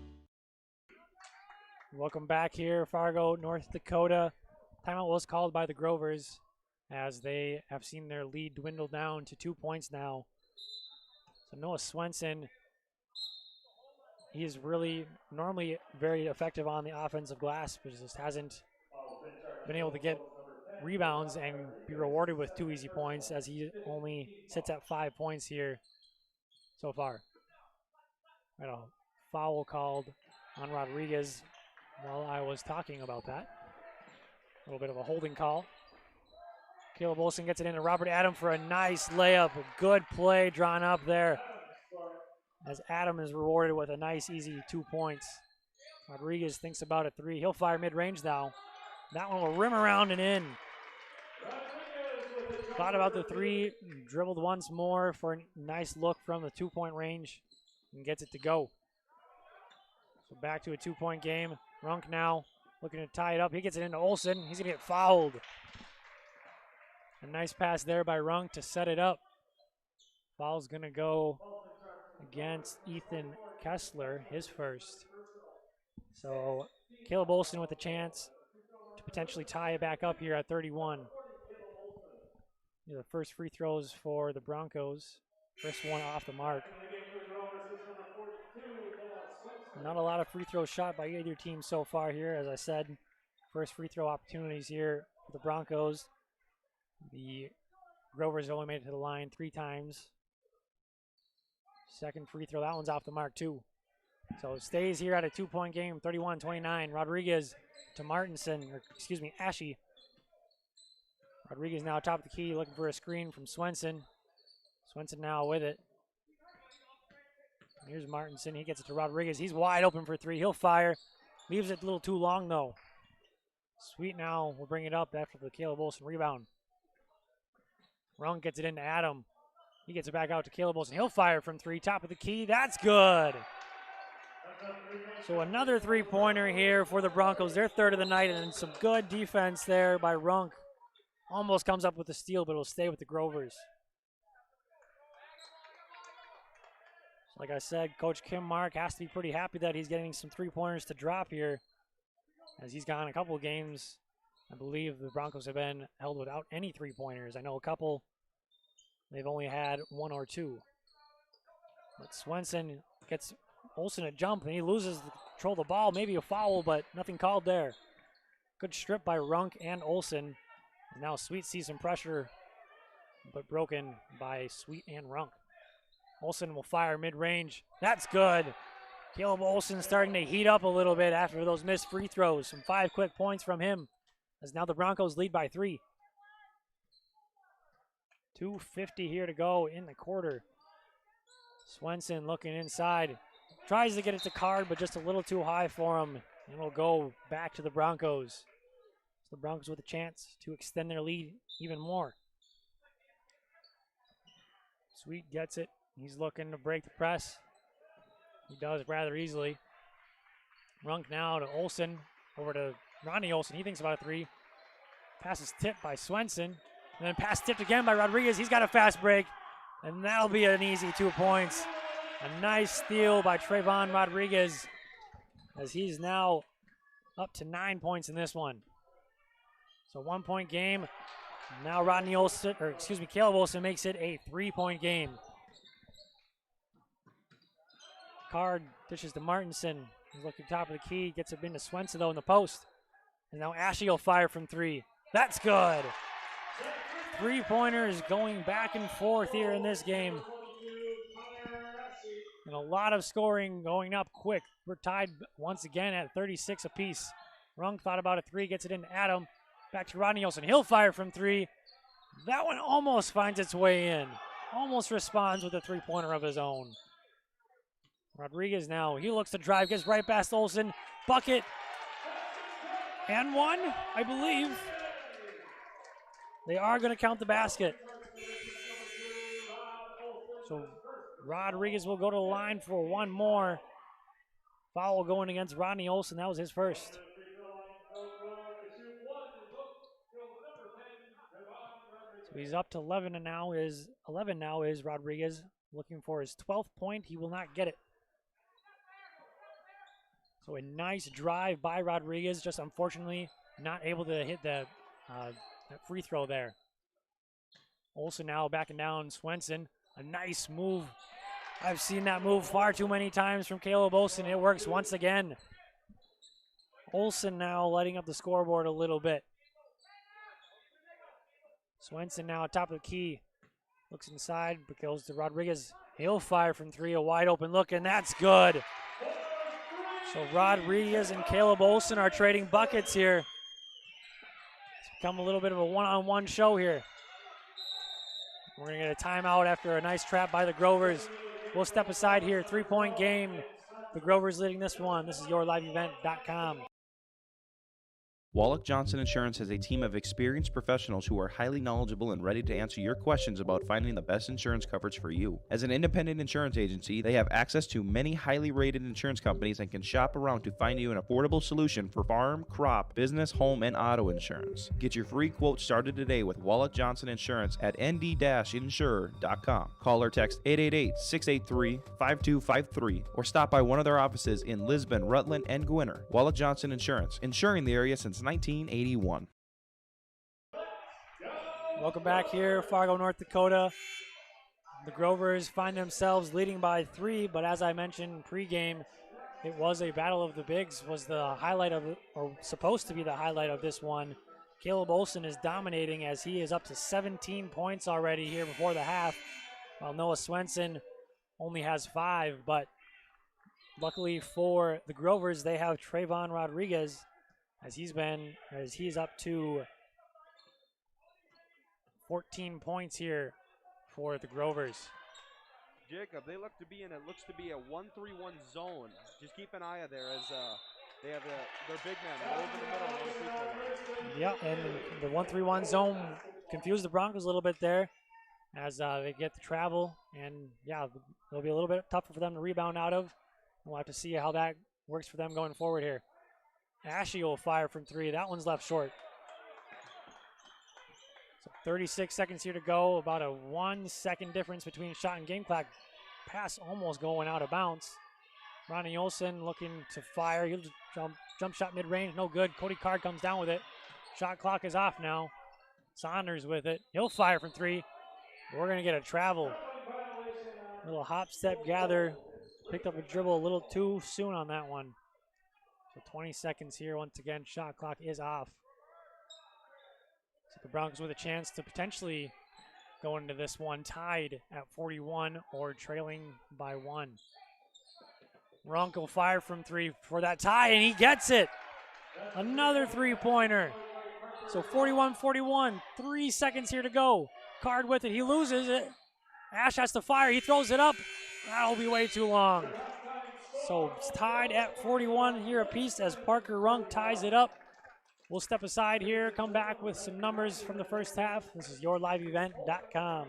S15: Welcome back here, Fargo, North Dakota. Timeout was called by the Grovers as they have seen their lead dwindle down to 2 points now. So Noah Swenson, he is really normally very effective on the offensive glass, but just hasn't been able to get rebounds and be rewarded with 2 easy points as he only sits at 5 points here so far. Got a foul called on Rodriguez while I was talking about that. A little bit of a holding call. Caleb Olson gets it into Robert Adam for a nice layup. A good play drawn up there as Adam is rewarded with a nice, easy 2 points. Rodriguez thinks about a 3. He'll fire mid-range now. That one will rim around and in. Thought about the 3, dribbled once more for a nice look from the 2-point range and gets it to go. So back to a 2-point game. Runk now looking to tie it up. He gets it into Olson. He's going to get fouled. A nice pass there by Runk to set it up. Foul's going to go against Ethan Kessler, his first. So Caleb Olson with a chance to potentially tie it back up here at 31. These are the first free throws for the Broncos. First one off the mark. Not a lot of free throws shot by either team so far here. As I said, first free throw opportunities here for the Broncos. The Grovers only made it to the line 3 times. Second free throw, that one's off the mark too. So it stays here at a 2-point game, 31-29. Rodriguez to Martinson, or excuse me, Ashe. Rodriguez now top of the key, looking for a screen from Swenson. Swenson now with it. Here's Martinson. He gets it to Rodriguez. He's wide open for 3. He'll fire. Leaves it a little too long, though. Sweet now will bring it up after the Caleb Olson rebound. Rung gets it into Adam. He gets it back out to Caleb Olson. He'll fire from 3. Top of the key. That's good. So another 3-pointer here for the Broncos. Their 3rd of the night, and some good defense there by Runk. Almost comes up with the steal, but it'll stay with the Grovers. Like I said, Coach Kim Mark has to be pretty happy that he's getting some 3-pointers to drop here, as he's gone a couple of games. I believe the Broncos have been held without any 3-pointers. I know a couple, they've only had 1 or 2. But Swenson gets Olson a jump, and he loses the control of the ball. Maybe a foul, but nothing called there. Good strip by Runk and Olson. And now Sweet sees some pressure, but broken by Sweet and Runk. Olson will fire mid-range. That's good. Caleb Olson starting to heat up a little bit after those missed free throws. Some 5 quick points from him, as now the Broncos lead by 3. 2:50 here to go in the quarter. Swenson looking inside. Tries to get it to Card, but just a little too high for him. And it'll go back to the Broncos. So the Broncos with a chance to extend their lead even more. Sweet gets it. He's looking to break the press. He does rather easily. Runk now to Olsen. Over to Ronnie Olsen. He thinks about a three. Pass is tipped by Swenson. And then pass tipped again by Rodriguez. He's got a fast break. And that'll be an easy 2 points. A nice steal by Trayvon Rodriguez, as he's now up to 9 points in this one. So 1 point game. Now Caleb Olsen makes it a 3 point game. Card dishes to Martinson. He's looking top of the key, gets it into Swenson though in the post. And now Ashley will fire from three. That's good. 3-pointers going back and forth here in this game. And a lot of scoring going up quick. We're tied once again at 36 apiece. Runk thought about a three, gets it into Adam. Back to Rodney Olsen. He'll fire from three. That one almost finds its way in. Almost responds with a 3-pointer of his own. Rodriguez now, he looks to drive, gets right past Olsen. Bucket. And one, I believe. They are going to count the basket. So Rodriguez will go to the line for one more. Foul going against Rodney Olsen. That was his first. So he's up to 11 now is Rodriguez, looking for his 12th point. He will not get it. So a nice drive by Rodriguez, just unfortunately not able to hit that free throw there. Olsen now backing down Swenson. A nice move. I've seen that move far too many times from Caleb Olsen. It works once again. Olsen now lighting up the scoreboard a little bit. Swenson now top of the key. Looks inside, but goes to Rodriguez. He'll fire from three, a wide open look, and that's good. So Rodriguez and Caleb Olsen are trading buckets here. It's become a little bit of a one-on-one show here. We're going to get a timeout after a nice trap by the Grovers. We'll step aside here. 3-point game. The Grovers leading this one. This is yourliveevent.com.
S8: Wallach Johnson Insurance has a team of experienced professionals who are highly knowledgeable and ready to answer your questions about finding the best insurance coverage for you. As an independent insurance agency, they have access to many highly rated insurance companies and can shop around to find you an affordable solution for farm, crop, business, home, and auto insurance. Get your free quote started today with Wallach Johnson Insurance at nd-insurer.com. Call or text 888-683-5253 or stop by one of their offices in Lisbon, Rutland, and Gwinnett. Wallach Johnson Insurance, insuring the area since 1981.
S15: Welcome back here, Fargo, North Dakota. The Grovers find themselves leading by 3, but as I mentioned pregame, it was a battle of the bigs, was the highlight of, or supposed to be the highlight of this one. Caleb Olsen is dominating as he is up to 17 points already here before the half, while Noah Swenson only has 5, but luckily for the Grovers, they have Trayvon Rodriguez, as he's up to 14 points here for the Grovers.
S16: Jacob, they look to be in looks to be a 1-3-1 zone. Just keep an eye out there as they have their big man over the middle.
S15: Yeah, and the 1-3-1 zone confused the Broncos a little bit there as they get the travel, and yeah, it'll be a little bit tougher for them to rebound out of. We'll have to see how that works for them going forward here. Ashley will fire from 3. That one's left short. So 36 seconds here to go. About a 1 second difference between shot and game clock. Pass almost going out of bounds. Ronnie Olsen looking to fire. He'll jump shot mid-range. No good. Cody Card comes down with it. Shot clock is off now. Saunders with it. He'll fire from 3. We're going to get a travel. Little hop, step, gather. Picked up a dribble a little too soon on that one. So 20 seconds here. Once again, shot clock is off. So the Broncos with a chance to potentially go into this one tied at 41 or trailing by 1. Runk will fire from 3 for that tie, and he gets it. Another 3-pointer. So 41-41. 3 seconds here to go. Card with it. He loses it. Ash has to fire. He throws it up. That'll be way too long. So it's tied at 41 here apiece as Parker Runk ties it up. We'll step aside here, come back with some numbers from the first half. This is yourliveevent.com.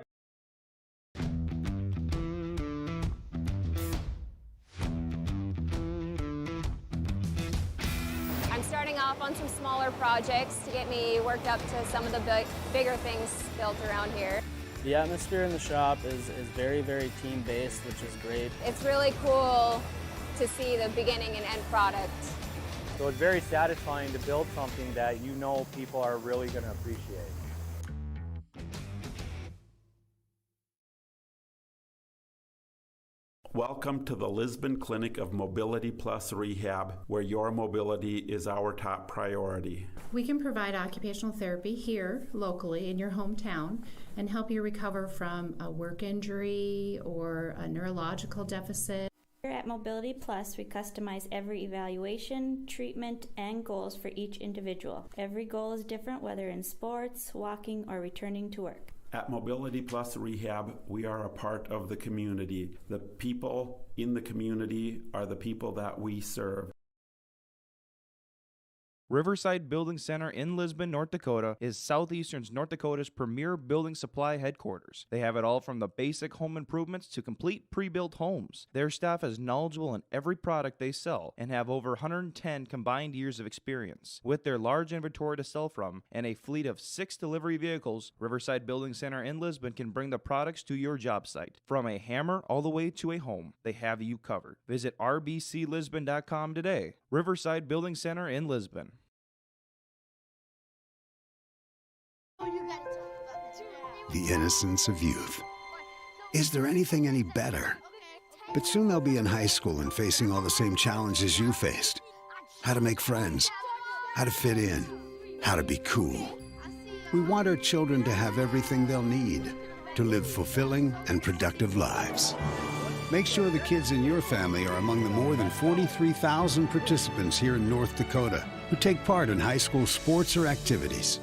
S9: I'm starting off on some smaller projects to get me worked up to some of the bigger things built around here.
S17: The atmosphere in the shop is very, very team-based, which is great.
S9: It's really cool to see the beginning and end product.
S10: So it's very satisfying to build something that you know people are really going to appreciate.
S11: Welcome to the Lisbon Clinic of Mobility Plus Rehab, where your mobility is our top priority.
S12: We can provide occupational therapy here locally in your hometown and help you recover from a work injury or a neurological deficit.
S13: Here at Mobility Plus, we customize every evaluation, treatment, and goals for each individual. Every goal is different, whether in sports, walking, or returning to work.
S11: At Mobility Plus Rehab, we are a part of the community. The people in the community are the people that we serve.
S8: Riverside Building Center in Lisbon, North Dakota is Southeastern North Dakota's premier building supply headquarters. They have it all from the basic home improvements to complete pre-built homes. Their staff is knowledgeable in every product they sell and have over 110 combined years of experience. With their large inventory to sell from and a fleet of 6 delivery vehicles, Riverside Building Center in Lisbon can bring the products to your job site. From a hammer all the way to a home, they have you covered. Visit rbclisbon.com today. Riverside Building Center in Lisbon.
S2: The innocence of youth. Is there anything any better? But soon they'll be in high school and facing all the same challenges you faced. How to make friends, how to fit in, how to be cool. We want our children to have everything they'll need to live fulfilling and productive lives. Make sure the kids in your family are among the more than 43,000 participants here in North Dakota who take part in high school sports or activities.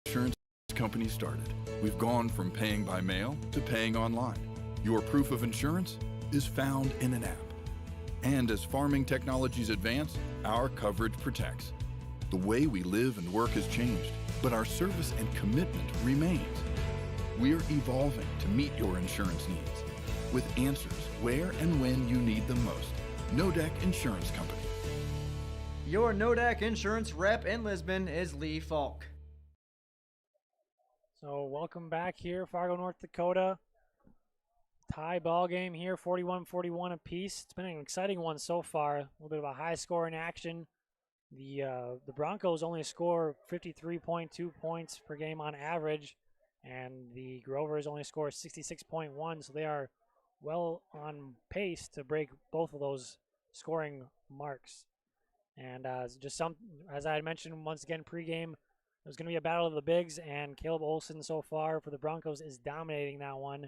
S3: Insurance company started. We've gone from paying by mail to paying online. Your proof of insurance is found in an app. And as farming technologies advance, our coverage protects. The way we live and work has changed, but our service and commitment remains. We're evolving to meet your insurance needs with answers where and when you need them most. Nodec Insurance Company.
S4: Your Nodak Insurance rep in Lisbon is Lee Falk.
S15: So welcome back here, Fargo, North Dakota. Tie ball game here, 41-41 apiece. It's been an exciting one so far. A little bit of a high scoring action. The Broncos only score 53.2 points per game on average, and the Grovers only score 66.1, so they are well on pace to break both of those scoring marks. And as I had mentioned once again pregame, there's going to be a battle of the bigs, and Caleb Olson so far for the Broncos is dominating that one.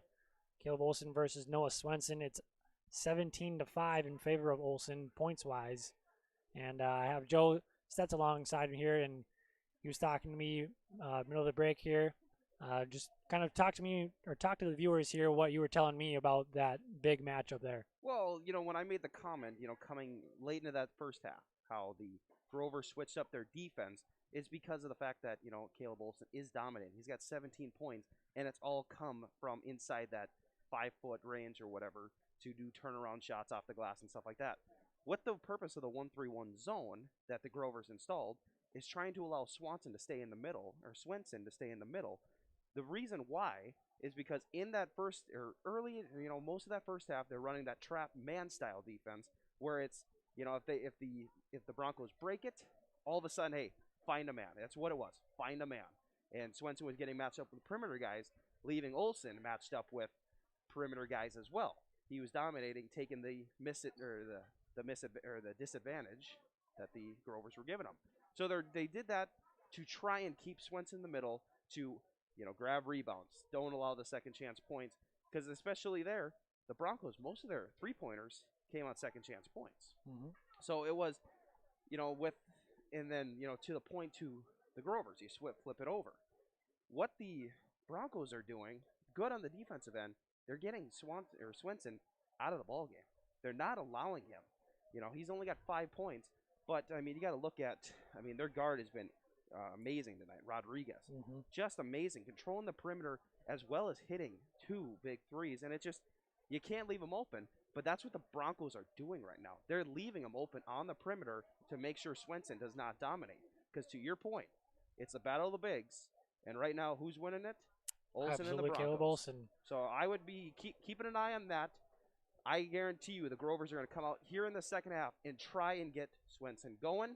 S15: Caleb Olson versus Noah Swenson. It's 17-5 in favor of Olson points-wise. And I have Joe Stetz alongside me here, and he was talking to me middle of the break here. Just kind of talk to me, or talk to the viewers here, what you were telling me about that big matchup there.
S8: Well, when I made the comment, coming late into that first half, how the Grovers switched up their defense is because of the fact that, Caleb Olson is dominating. He's got 17 points, and it's all come from inside that 5-foot range or whatever to do turnaround shots off the glass and stuff like that. What the purpose of the 1-3-1 zone that the Grovers installed is trying to allow Swenson to stay in the middle. The reason why is because in that most of that first half, they're running that trap man style defense where it's
S18: You know, if the Broncos break it, all of a sudden, hey, find a man. That's what it was. Find a man. And Swenson was getting matched up with perimeter guys, leaving Olsen matched up with perimeter guys as well. He was dominating, taking the disadvantage that the Grovers were giving him. So they did that to try and keep Swenson in the middle, to grab rebounds, don't allow the second chance points, because especially there, the Broncos, most of their 3-pointers came on second chance points.
S15: Mm-hmm.
S18: So it was, and then to the point to the Grovers, you flip it over. What the Broncos are doing, good on the defensive end, they're getting Swenson out of the ball game. They're not allowing him. He's only got 5 points, but I mean, you got to look at. I mean, their guard has been amazing tonight, Rodriguez.
S15: Mm-hmm.
S18: Just amazing, controlling the perimeter as well as hitting 2 big threes, and you can't leave them open. But that's what the Broncos are doing right now. They're leaving them open on the perimeter to make sure Swenson does not dominate. Because to your point, it's the battle of the bigs, and right now, who's winning it? Olsen and the Broncos.
S15: Caleb Olsen.
S18: So I would be keeping an eye on that. I guarantee you the Grovers are going to come out here in the second half and try and get Swenson going,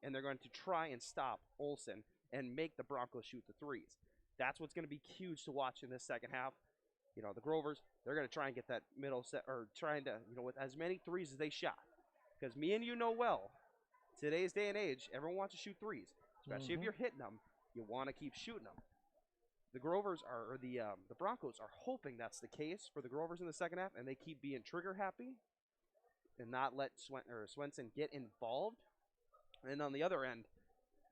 S18: and they're going to try and stop Olsen and make the Broncos shoot the threes. That's what's going to be huge to watch in this second half. The Grovers, they're going to try and get that middle set, or trying to, with as many threes as they shot. Because me and you know well, today's day and age, everyone wants to shoot threes. Especially if you're hitting them, you want to keep shooting them. The Grovers are, or the Broncos are hoping that's the case for the Grovers in the second half, and they keep being trigger happy and not let Swenson get involved. And on the other end,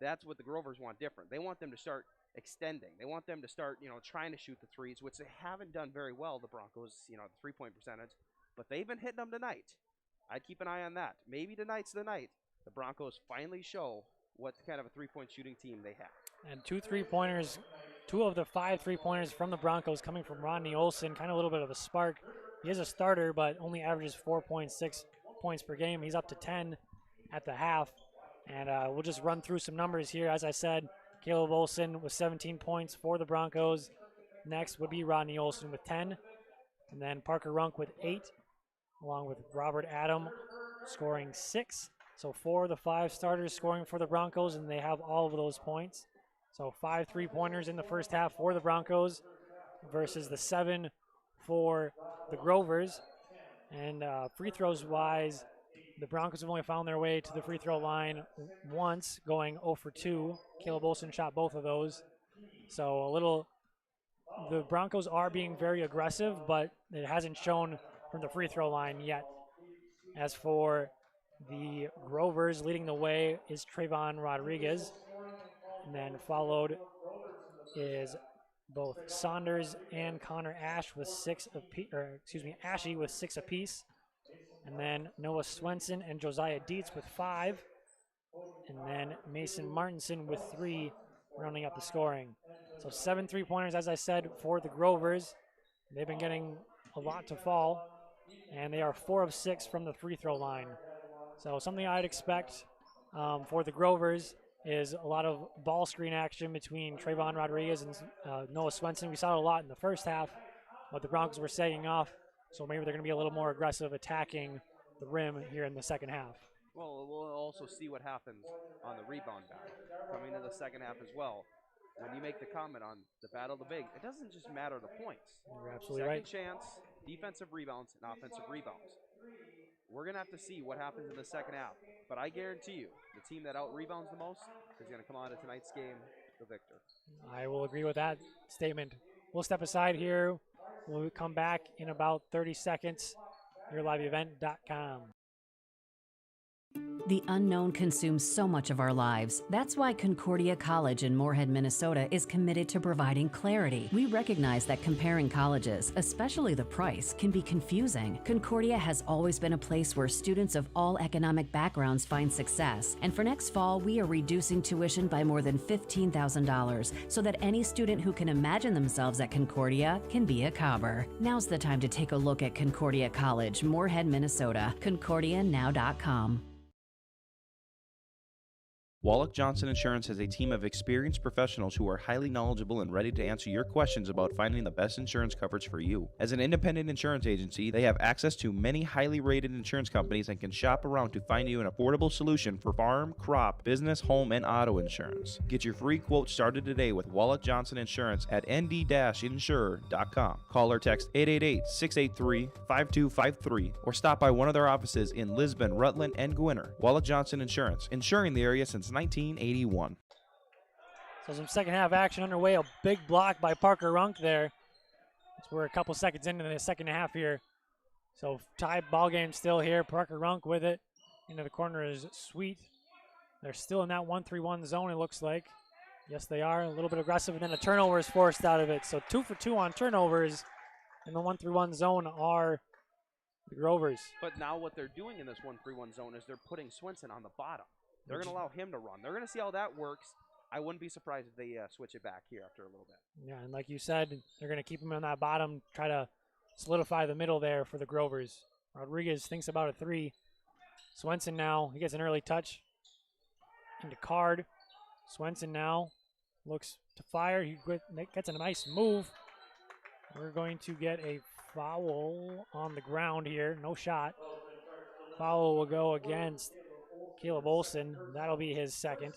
S18: that's what the Grovers want different. They want them to start extending. They want them to start, trying to shoot the threes, which they haven't done very well, the Broncos, the 3-point percentage. But they've been hitting them tonight. I'd keep an eye on that. Maybe tonight's the night the Broncos finally show what kind of a 3-point shooting team they have.
S15: And 2 3-pointers, 2 of the 5 3-pointers from the Broncos coming from Rodney Olsen, kind of a little bit of a spark. He is a starter, but only averages 4.6 points per game. He's up to 10 at the half. And we'll just run through some numbers here. As I said, Caleb Olsen with 17 points for the Broncos. Next would be Rodney Olsen with 10. And then Parker Runk with 8, along with Robert Adam scoring 6. So 4 of the 5 starters scoring for the Broncos, and they have all of those points. So 5 3-pointers in the first half for the Broncos versus the 7 for the Grovers. And free throws wise, the Broncos have only found their way to the free throw line once, going 0 for 2. Caleb Olsen shot both of those. So the Broncos are being very aggressive, but it hasn't shown from the free throw line yet. As for the Grovers, leading the way is Trayvon Rodriguez. And then followed is both Saunders and Connor Ashe with 6 apiece, Ashe with 6 apiece. And then Noah Swenson and Josiah Dietz with 5. And then Mason Martinson with 3, rounding up the scoring. So 7 3-pointers, as I said, for the Grovers. They've been getting a lot to fall, and they are 4 of 6 from the free throw line. So something I'd expect for the Grovers is a lot of ball screen action between Trayvon Rodriguez and Noah Swenson. We saw it a lot in the first half, but the Broncos were sagging off, so maybe they're going to be a little more aggressive attacking the rim here in the second half.
S18: Well, we'll also see what happens on the rebound battle coming to the second half as well. When you make the comment on the battle of the big, it doesn't just matter the points.
S15: You're absolutely
S18: Second
S15: right.
S18: chance, defensive rebounds, and offensive rebounds. We're going to have to see what happens in the second half. But I guarantee you, the team that out-rebounds the most is going to come out of tonight's game the victor.
S15: I will agree with that statement. We'll step aside here. We'll come back in about 30 seconds. YourLiveEvent.com.
S7: The unknown consumes so much of our lives. That's why Concordia College in Moorhead, Minnesota is committed to providing clarity. We recognize that comparing colleges, especially the price, can be confusing. Concordia has always been a place where students of all economic backgrounds find success. And for next fall, we are reducing tuition by more than $15,000 so that any student who can imagine themselves at Concordia can be a Cobber. Now's the time to take a look at Concordia College, Moorhead, Minnesota. ConcordiaNow.com.
S8: Wallach Johnson Insurance has a team of experienced professionals who are highly knowledgeable and ready to answer your questions about finding the best insurance coverage for you. As an independent insurance agency, they have access to many highly rated insurance companies and can shop around to find you an affordable solution for farm, crop, business, home, and auto insurance. Get your free quote started today with Wallach Johnson Insurance at nd-insurer.com. Call or text 888-683-5253 or stop by one of their offices in Lisbon, Rutland, and Gwinnett. Wallach Johnson Insurance, insuring the area since 1981.
S15: So some second half action underway. A big block by Parker Runk there. We're a couple seconds into the second half here. So tie ball game still here. Parker Runk with it. Into the corner is Sweet. They're still in that 1-3-1 zone, it looks like. Yes, they are. A little bit aggressive, and then a turnover is forced out of it. So 2 for 2 on turnovers in the 1-3-1 zone are the Grovers.
S18: But now what they're doing in this 1-3-1 zone is they're putting Swenson on the bottom. They're going to allow him to run. They're going to see how that works. I wouldn't be surprised if they switch it back here after a little bit.
S15: Yeah, and like you said, they're going to keep him on that bottom, try to solidify the middle there for the Grovers. Rodriguez thinks about a three. Swenson now, he gets an early touch into Card. Swenson now looks to fire. He gets a nice move. We're going to get a foul on the ground here. No shot. Foul will go against Caleb Olson. That'll be his second.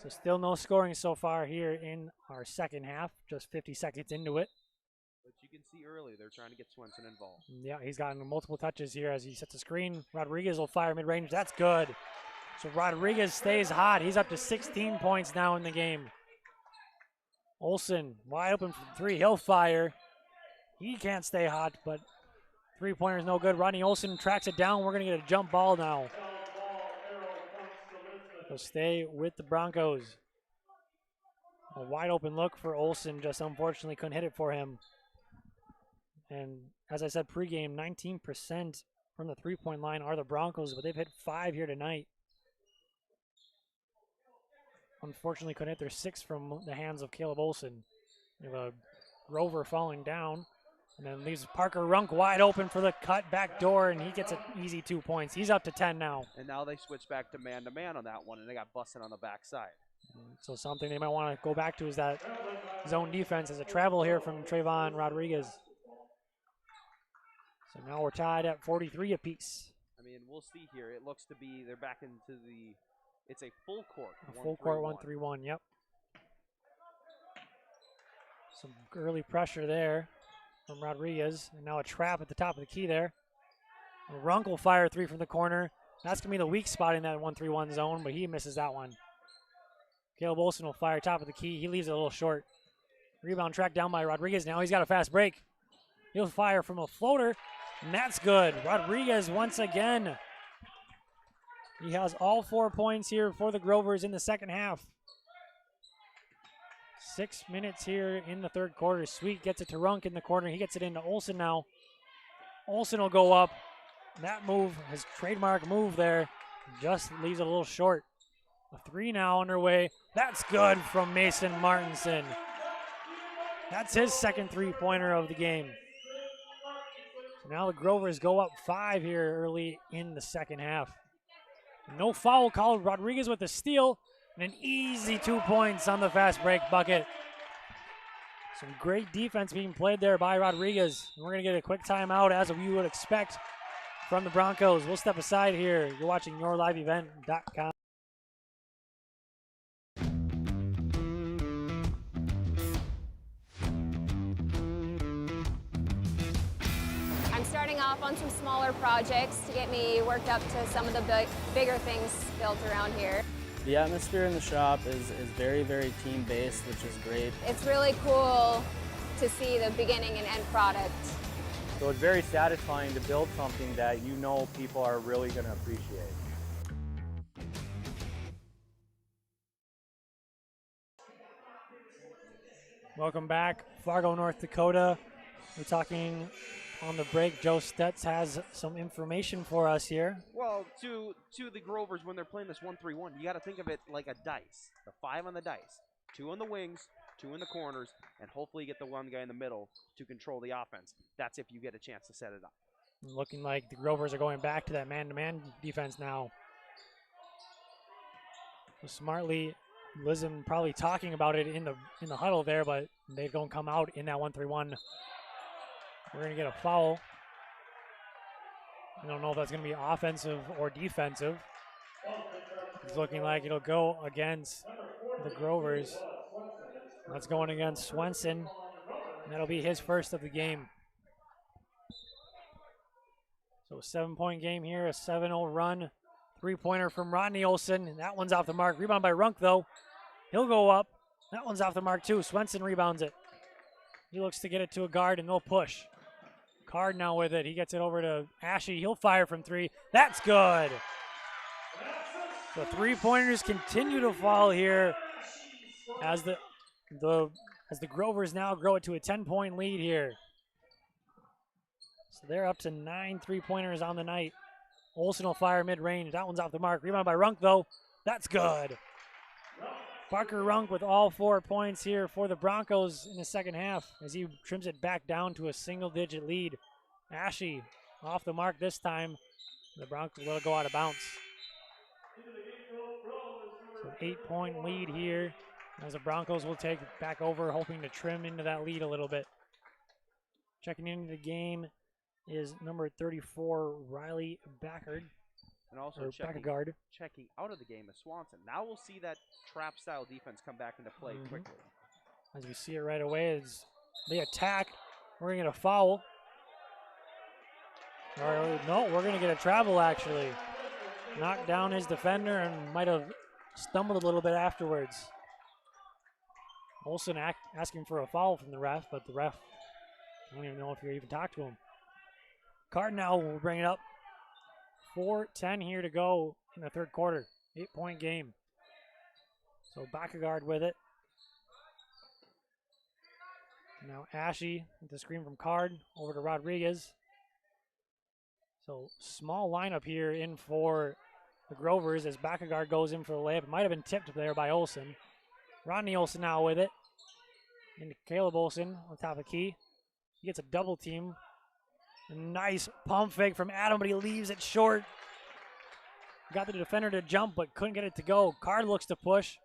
S15: So still no scoring so far here in our second half. Just 50 seconds into it.
S18: But you can see early they're trying to get Swenson involved.
S15: Yeah, he's gotten multiple touches here as he sets the screen. Rodriguez will fire mid-range. That's good. So Rodriguez stays hot. He's up to 16 points now in the game. Olson wide open from three. He'll fire. He can't stay hot, but three-pointer's no good. Rodney Olson tracks it down. We're going to get a jump ball now. So stay with the Broncos. A wide open look for Olson, just unfortunately couldn't hit it for him. And as I said pregame, 19% from the three-point line are the Broncos, but they've hit 5 here tonight. Unfortunately couldn't hit their 6 from the hands of Caleb Olson. We have a Grover falling down. And then leaves Parker Runk wide open for the cut back door, and he gets an easy 2 points. He's up to 10 now.
S18: And now they switch back to man on that one, and they got busted on the backside.
S15: So something they might want to go back to is that zone defense as a travel here from Trayvon Rodriguez. So now we're tied at 43 apiece.
S18: I mean, we'll see here. It looks to be they're back into the – it's a full court.
S15: A full court 1-3-1, yep. Some early pressure there from Rodriguez. And now a trap at the top of the key there. Runk will fire a three from the corner. That's going to be the weak spot in that 1-3-1 zone, but he misses that one. Caleb Olson will fire top of the key. He leaves it a little short. Rebound tracked down by Rodriguez. Now he's got a fast break. He'll fire from a floater, and that's good. Rodriguez once again. He has all 4 points here for the Grovers in the second half. 6 minutes here in the third quarter. Sweet gets it to Runk in the corner. He gets it into Olson now. Olson will go up. That move, his trademark move there, just leaves it a little short. A three now underway. That's good from Mason Martinson. That's his second three-pointer of the game. So now the Grovers go up 5 here early in the second half. No foul called. Rodriguez with the steal and an easy 2 points on the fast break bucket. Some great defense being played there by Rodriguez. And we're going to get a quick timeout as you would expect from the Broncos. We'll step aside here. You're watching YourLiveEvent.com.
S9: I'm starting off on some smaller projects to get me worked up to some of the bigger things built around here.
S17: The atmosphere in the shop is very, very team-based, which is great.
S9: It's really cool to see the beginning and end product.
S10: So it's very satisfying to build something that you know people are really going to appreciate.
S15: Welcome back, Fargo, North Dakota. We're talking on the break. Joe Stutz has some information for us here.
S18: Well, to the Grovers, when they're playing this 1-3-1, you got to think of it like a dice. The 5 on the dice, 2 on the wings, 2 in the corners, and hopefully get the one guy in the middle to control the offense. That's if you get a chance to set it up.
S15: Looking like the Grovers are going back to that man-to-man defense now. So smartly, Lisbon probably talking about it in the huddle there, but they don't come out in that 1-3-1. We're going to get a foul. I don't know if that's going to be offensive or defensive. It's looking like it'll go against the Grovers. That's going against Swenson. And that'll be his first of the game. So a 7-point game here, a 7-0 run. 3-pointer from Rodney Olson. That one's off the mark. Rebound by Runk, though. He'll go up. That one's off the mark, too. Swenson rebounds it. He looks to get it to a guard, and they'll push. Card now with it. He gets it over to Ashe. He'll fire from 3. That's good. The 3-pointers continue to fall here as the Grovers now grow it to a 10-point lead here. So they're up to 9 3-pointers on the night. Olsen will fire mid-range. That one's off the mark. Rebound by Runk, though. That's good. Parker Runk with all 4 points here for the Broncos in the second half as he trims it back down to a single-digit lead. Ashe off the mark this time. The Broncos let it go out of bounds. So an 8-point lead here as the Broncos will take it back over, hoping to trim into that lead a little bit. Checking into the game is number 34, Riley Backard.
S18: And also checking out of the game is Swanson. Now we'll see that trap-style defense come back into play quickly.
S15: As we see it right away, as they attack, we're going to get a foul. Or, no, we're going to get a travel, actually. Knocked down his defender and might have stumbled a little bit afterwards. Olsen asking for a foul from the ref, but the ref, I don't even know if you even talked to him. Cardinal will bring it up. 4:10 here to go in the third quarter. 8-point game. So Backagard with it. Now Ashe with the screen from Card over to Rodriguez. So small lineup here in for the Grovers as Backagard goes in for the layup. It might have been tipped there by Olsen. Rodney Olsen now with it. Into Caleb Olsen on top of Key. He gets a double team. A nice pump fake from Adam, but he leaves it short. Got the defender to jump, but couldn't get it to go. Card looks to push.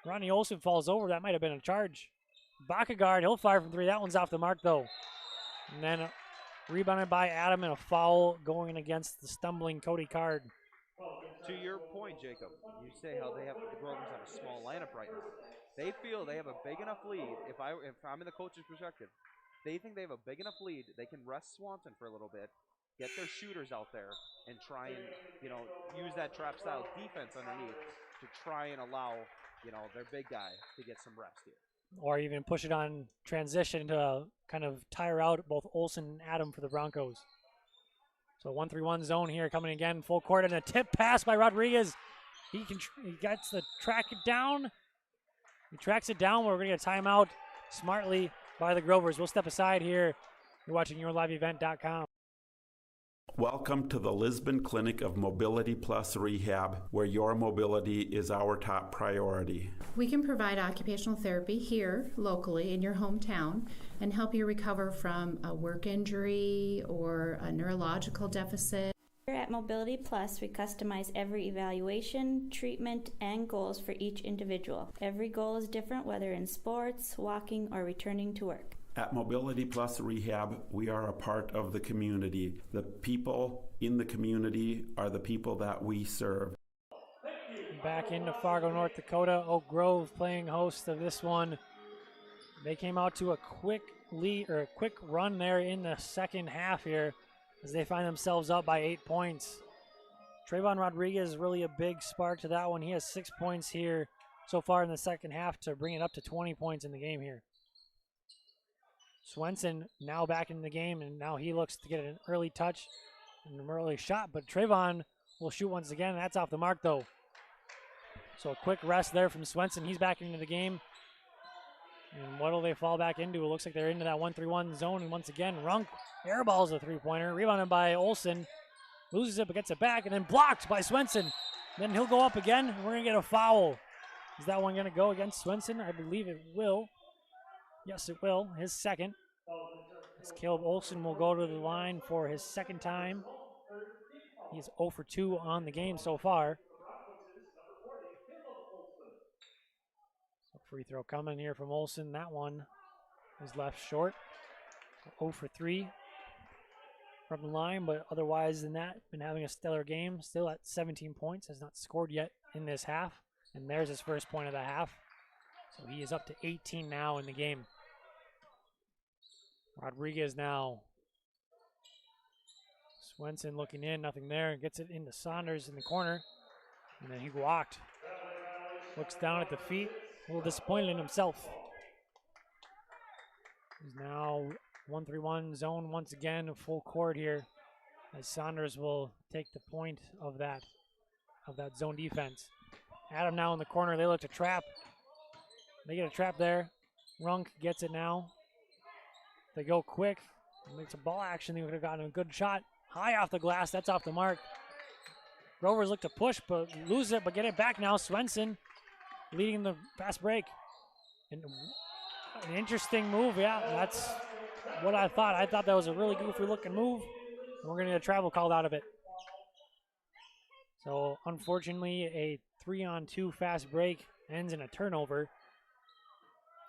S15: Rodney Olsen falls over. That might have been a charge. Backagard, he'll fire from 3. That one's off the mark, though. And then rebounded by Adam and a foul going against the stumbling Cody Card.
S18: To your point, Jacob, you say how the Grovers have a small lineup right now. They feel they have a big enough lead. If I'm in the coach's perspective, they think they have a big enough lead. They can rest Swanson for a little bit, get their shooters out there, and try and use that trap-style defense underneath to try and allow their big guy to get some rest here.
S15: Or even push it on transition to kind of tire out both Olsen and Adam for the Broncos. So 1-3-1 zone here coming again, full court, and a tip pass by Rodriguez. He gets the track it down. He tracks it down. We're going to get a timeout smartly by the Grovers. We'll step aside here. You're watching YourLiveEvent.com.
S11: Welcome to the Lisbon Clinic of Mobility Plus Rehab, where your mobility is our top priority.
S12: We can provide occupational therapy here locally in your hometown and help you recover from a work injury or a neurological deficit.
S13: Here at Mobility Plus, we customize every evaluation, treatment, and goals for each individual. Every goal is different, whether in sports, walking, or returning to work.
S11: At Mobility Plus Rehab, we are a part of the community. The people in the community are the people that we serve.
S15: Back into Fargo, North Dakota. Oak Grove playing host of this one. They came out to a quick lead or a quick run there in the second half here as they find themselves up by 8 points. Trayvon Rodriguez really a big spark to that one. He has 6 points here so far in the second half to bring it up to 20 points in the game here. Swenson now back in the game, and now he looks to get an early touch and an early shot, but Trayvon will shoot once again. That's off the mark, though. So a quick rest there from Swenson. He's back into the game. And what'll they fall back into? It looks like they're into that 1-3-1 zone, and once again, Runk airballs a three-pointer. Rebounded by Olsen. Loses it, but gets it back, and then blocked by Swenson. Then he'll go up again, and we're going to get a foul. Is that one going to go against Swenson? I believe it will. Yes, it will. His second. As Caleb Olsen will go to the line for his second time. He's 0 for 2 on the game so far. Free throw coming here from Olsen. That one is left short. 0 for 3 from the line, but otherwise than that, been having a stellar game. Still at 17 points, has not scored yet in this half. And there's his first point of the half. So he is up to 18 now in the game. Rodriguez now. Swenson looking in, nothing there. Gets it into Saunders in the corner. And then he walked. Looks down at the feet. A little disappointed in himself. He's now 1-3-1 zone once again, full court here. As Saunders will take the point of that zone defense. Adam now in the corner. They look to trap. They get a trap there. Runk gets it now. They go quick. Makes a ball action. They would have gotten a good shot. High off the glass. That's off the mark. Rovers look to push, but lose it, but get it back now. Swenson leading the fast break. And an interesting move. Yeah, that's what I thought. I thought that was a really goofy looking move. And we're going to get a travel called out of it. So unfortunately, a 3-on-2 fast break ends in a turnover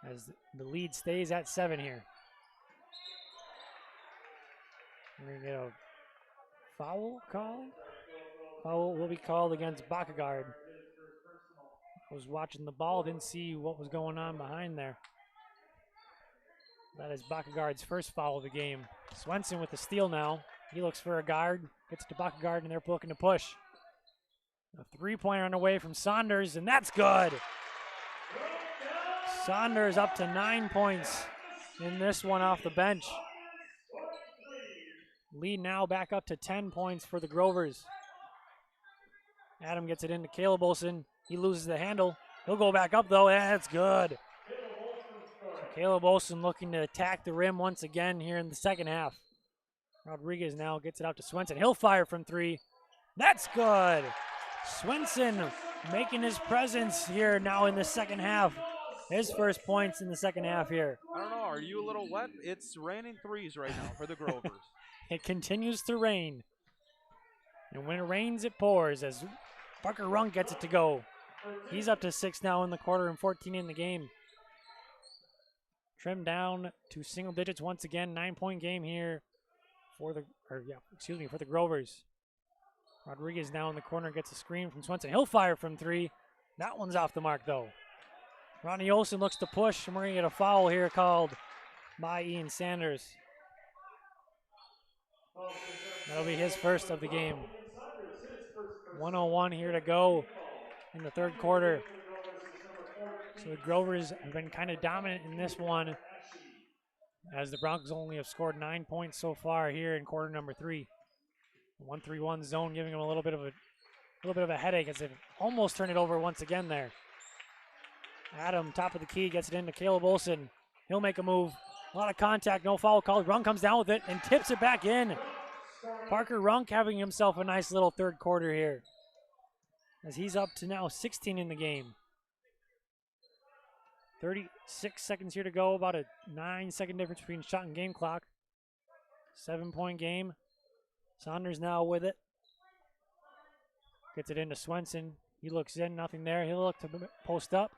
S15: as the lead stays at 7 here. We're going to get a foul call. Foul will be called against Bakagard. I was watching the ball, didn't see what was going on behind there. That is Bakagard's first foul of the game. Swenson with the steal now. He looks for a guard, gets to Bakagard, and they're looking to push. A three-pointer on the way from Saunders, and that's good. Saunders up to 9 points in this one off the bench. Lead now back up to 10 points for the Grovers. Adam gets it into Caleb Olsen. He loses the handle. He'll go back up, though. That's good. So Caleb Olsen looking to attack the rim once again here in the second half. Rodriguez now gets it out to Swenson. He'll fire from 3. That's good. Swenson making his presence here now in the second half. His first points in the second half here.
S18: I don't know. Are you a little wet? It's raining threes right now for the Grovers.
S15: It continues to rain. And when it rains, it pours as Parker Runk gets it to go. He's up to 6 now in the quarter and 14 in the game. Trimmed down to single digits once again. 9-point game here for the Grovers. Rodriguez now in the corner gets a screen from Swenson. He'll fire from 3. That one's off the mark though. Ronnie Olsen looks to push, and we're going to get a foul here called by Ian Sanders. That'll be his first of the game. 1:01 here to go in the third quarter. So the Grovers have been kind of dominant in this one, as the Broncos only have scored 9 points so far here in quarter number 3. 1-3-1 zone giving them a little bit of a headache as they've almost turned it over once again there. Adam, top of the key, gets it into Caleb Olsen. He'll make a move. A lot of contact, no foul called. Runk comes down with it and tips it back in. Parker Runk having himself a nice little third quarter here, as he's up to now 16 in the game. 36 seconds here to go, about a 9-second difference between shot and game clock. 7-point game. Saunders now with it. Gets it into Swenson. He looks in, nothing there. He'll look to post up.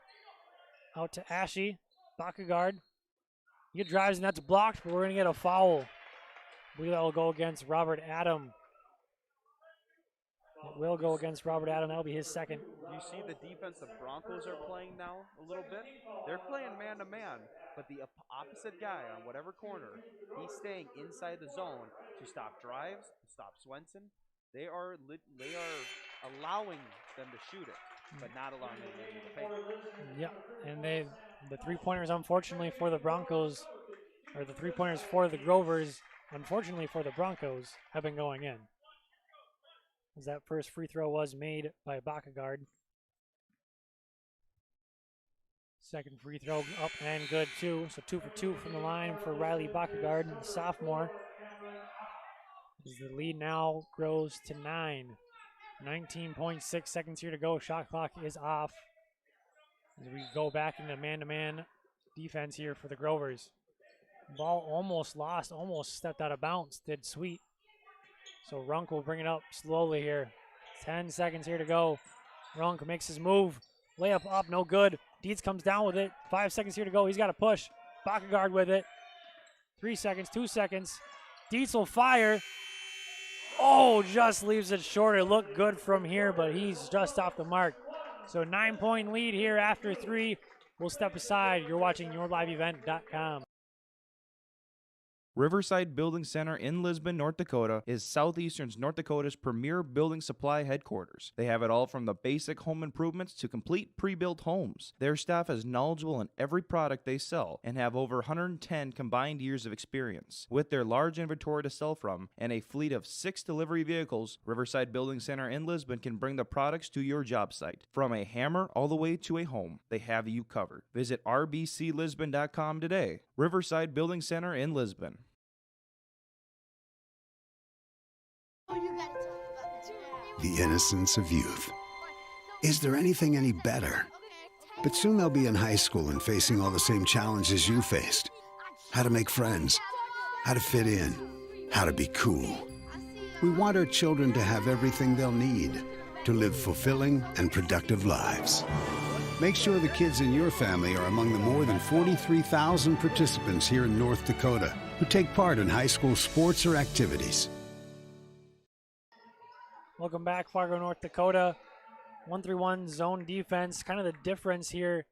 S15: Out to Ashe. Bakagard. He drives and that's blocked, but we're going to get a foul. I believe that will go against Robert Adam. It will go against Robert Adam. That'll be his second.
S18: You see the defense the Broncos are playing now a little bit? They're playing man-to-man, but the opposite guy on whatever corner, he's staying inside the zone to stop drives, to stop Swenson. They are allowing them to shoot it, but not allowing them to get the paint.
S15: Yep, and the three-pointers, unfortunately for the Broncos, or the three-pointers for the Grovers, unfortunately for the Broncos, have been going in. As that first free throw was made by Bakagard. Second free throw up and good too. So 2 for 2 from the line for Riley Bakagard, the sophomore. As the lead now grows to 9. 19.6 seconds here to go. Shot clock is off. As we go back into man-to-man defense here for the Grovers. Ball almost lost, almost stepped out of bounds. Did Sweet. So Runk will bring it up slowly here. 10 seconds here to go. Runk makes his move. Layup up, no good. Dietz comes down with it. 5 seconds here to go. He's got to push. Bakkegaard with it. 3 seconds, 2 seconds. Dietz will fire. Oh, just leaves it short. It looked good from here, but he's just off the mark. So 9-point lead here after 3. We'll step aside. You're watching YourLiveEvent.com.
S8: Riverside Building Center in Lisbon, North Dakota is Southeastern North Dakota's premier building supply headquarters. They have it all from the basic home improvements to complete pre-built homes. Their staff is knowledgeable in every product they sell and have over 110 combined years of experience. With their large inventory to sell from and a fleet of 6 delivery vehicles, Riverside Building Center in Lisbon can bring the products to your job site. From a hammer all the way to a home, they have you covered. Visit rbclisbon.com today. Riverside Building Center in Lisbon.
S2: The innocence of youth. Is there anything any better? But soon they'll be in high school and facing all the same challenges you faced. How to make friends, how to fit in, how to be cool. We want our children to have everything they'll need to live fulfilling and productive lives. Make sure the kids in your family are among the more than 43,000 participants here in North Dakota who take part in high school sports or activities.
S15: Welcome back, Fargo, North Dakota. 1-3-1 zone defense. Kind of the difference here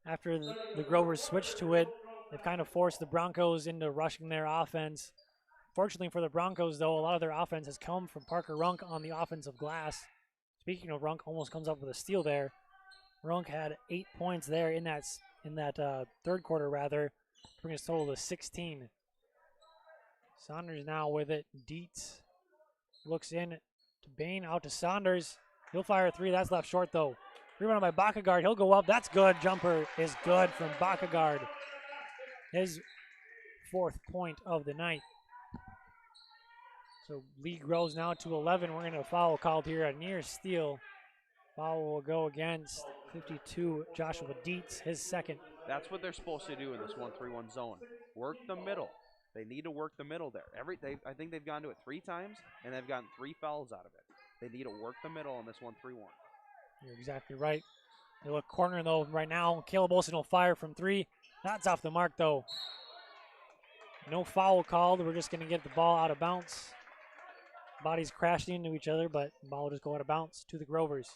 S15: after the Grovers switched to it. They've kind of forced the Broncos into rushing their offense. Fortunately for the Broncos, though, a lot of their offense has come from Parker Runk on the offensive glass. Speaking of Runk, almost comes up with a steal there. Runk had 8 points there in that third quarter, rather, bringing his total to 16. Saunders now with it. Dietz looks in to Bain, out to Saunders. He'll fire a 3. That's left short, though. Rebounded by Bakkegaard. He'll go up. That's good. Jumper is good from Bakkegaard. His 4th point of the night. So lead grows now to 11. We're going to have a foul called here, a near steal. Foul will go against 52, Joshua Dietz, his 2nd.
S18: That's what they're supposed to do in this 1-3-1 zone. Work the middle. They need to work the middle there. I think they've gone to it 3 times, and they've gotten 3 fouls out of it. They need to work the middle on this 1-3-1.
S15: You're exactly right. They look corner, though, right now. Caleb Olsen will fire from 3. That's off the mark, though. No foul called. We're just going to get the ball out of bounds. Bodies crashing into each other, but the ball will just go out of bounds to the Grovers.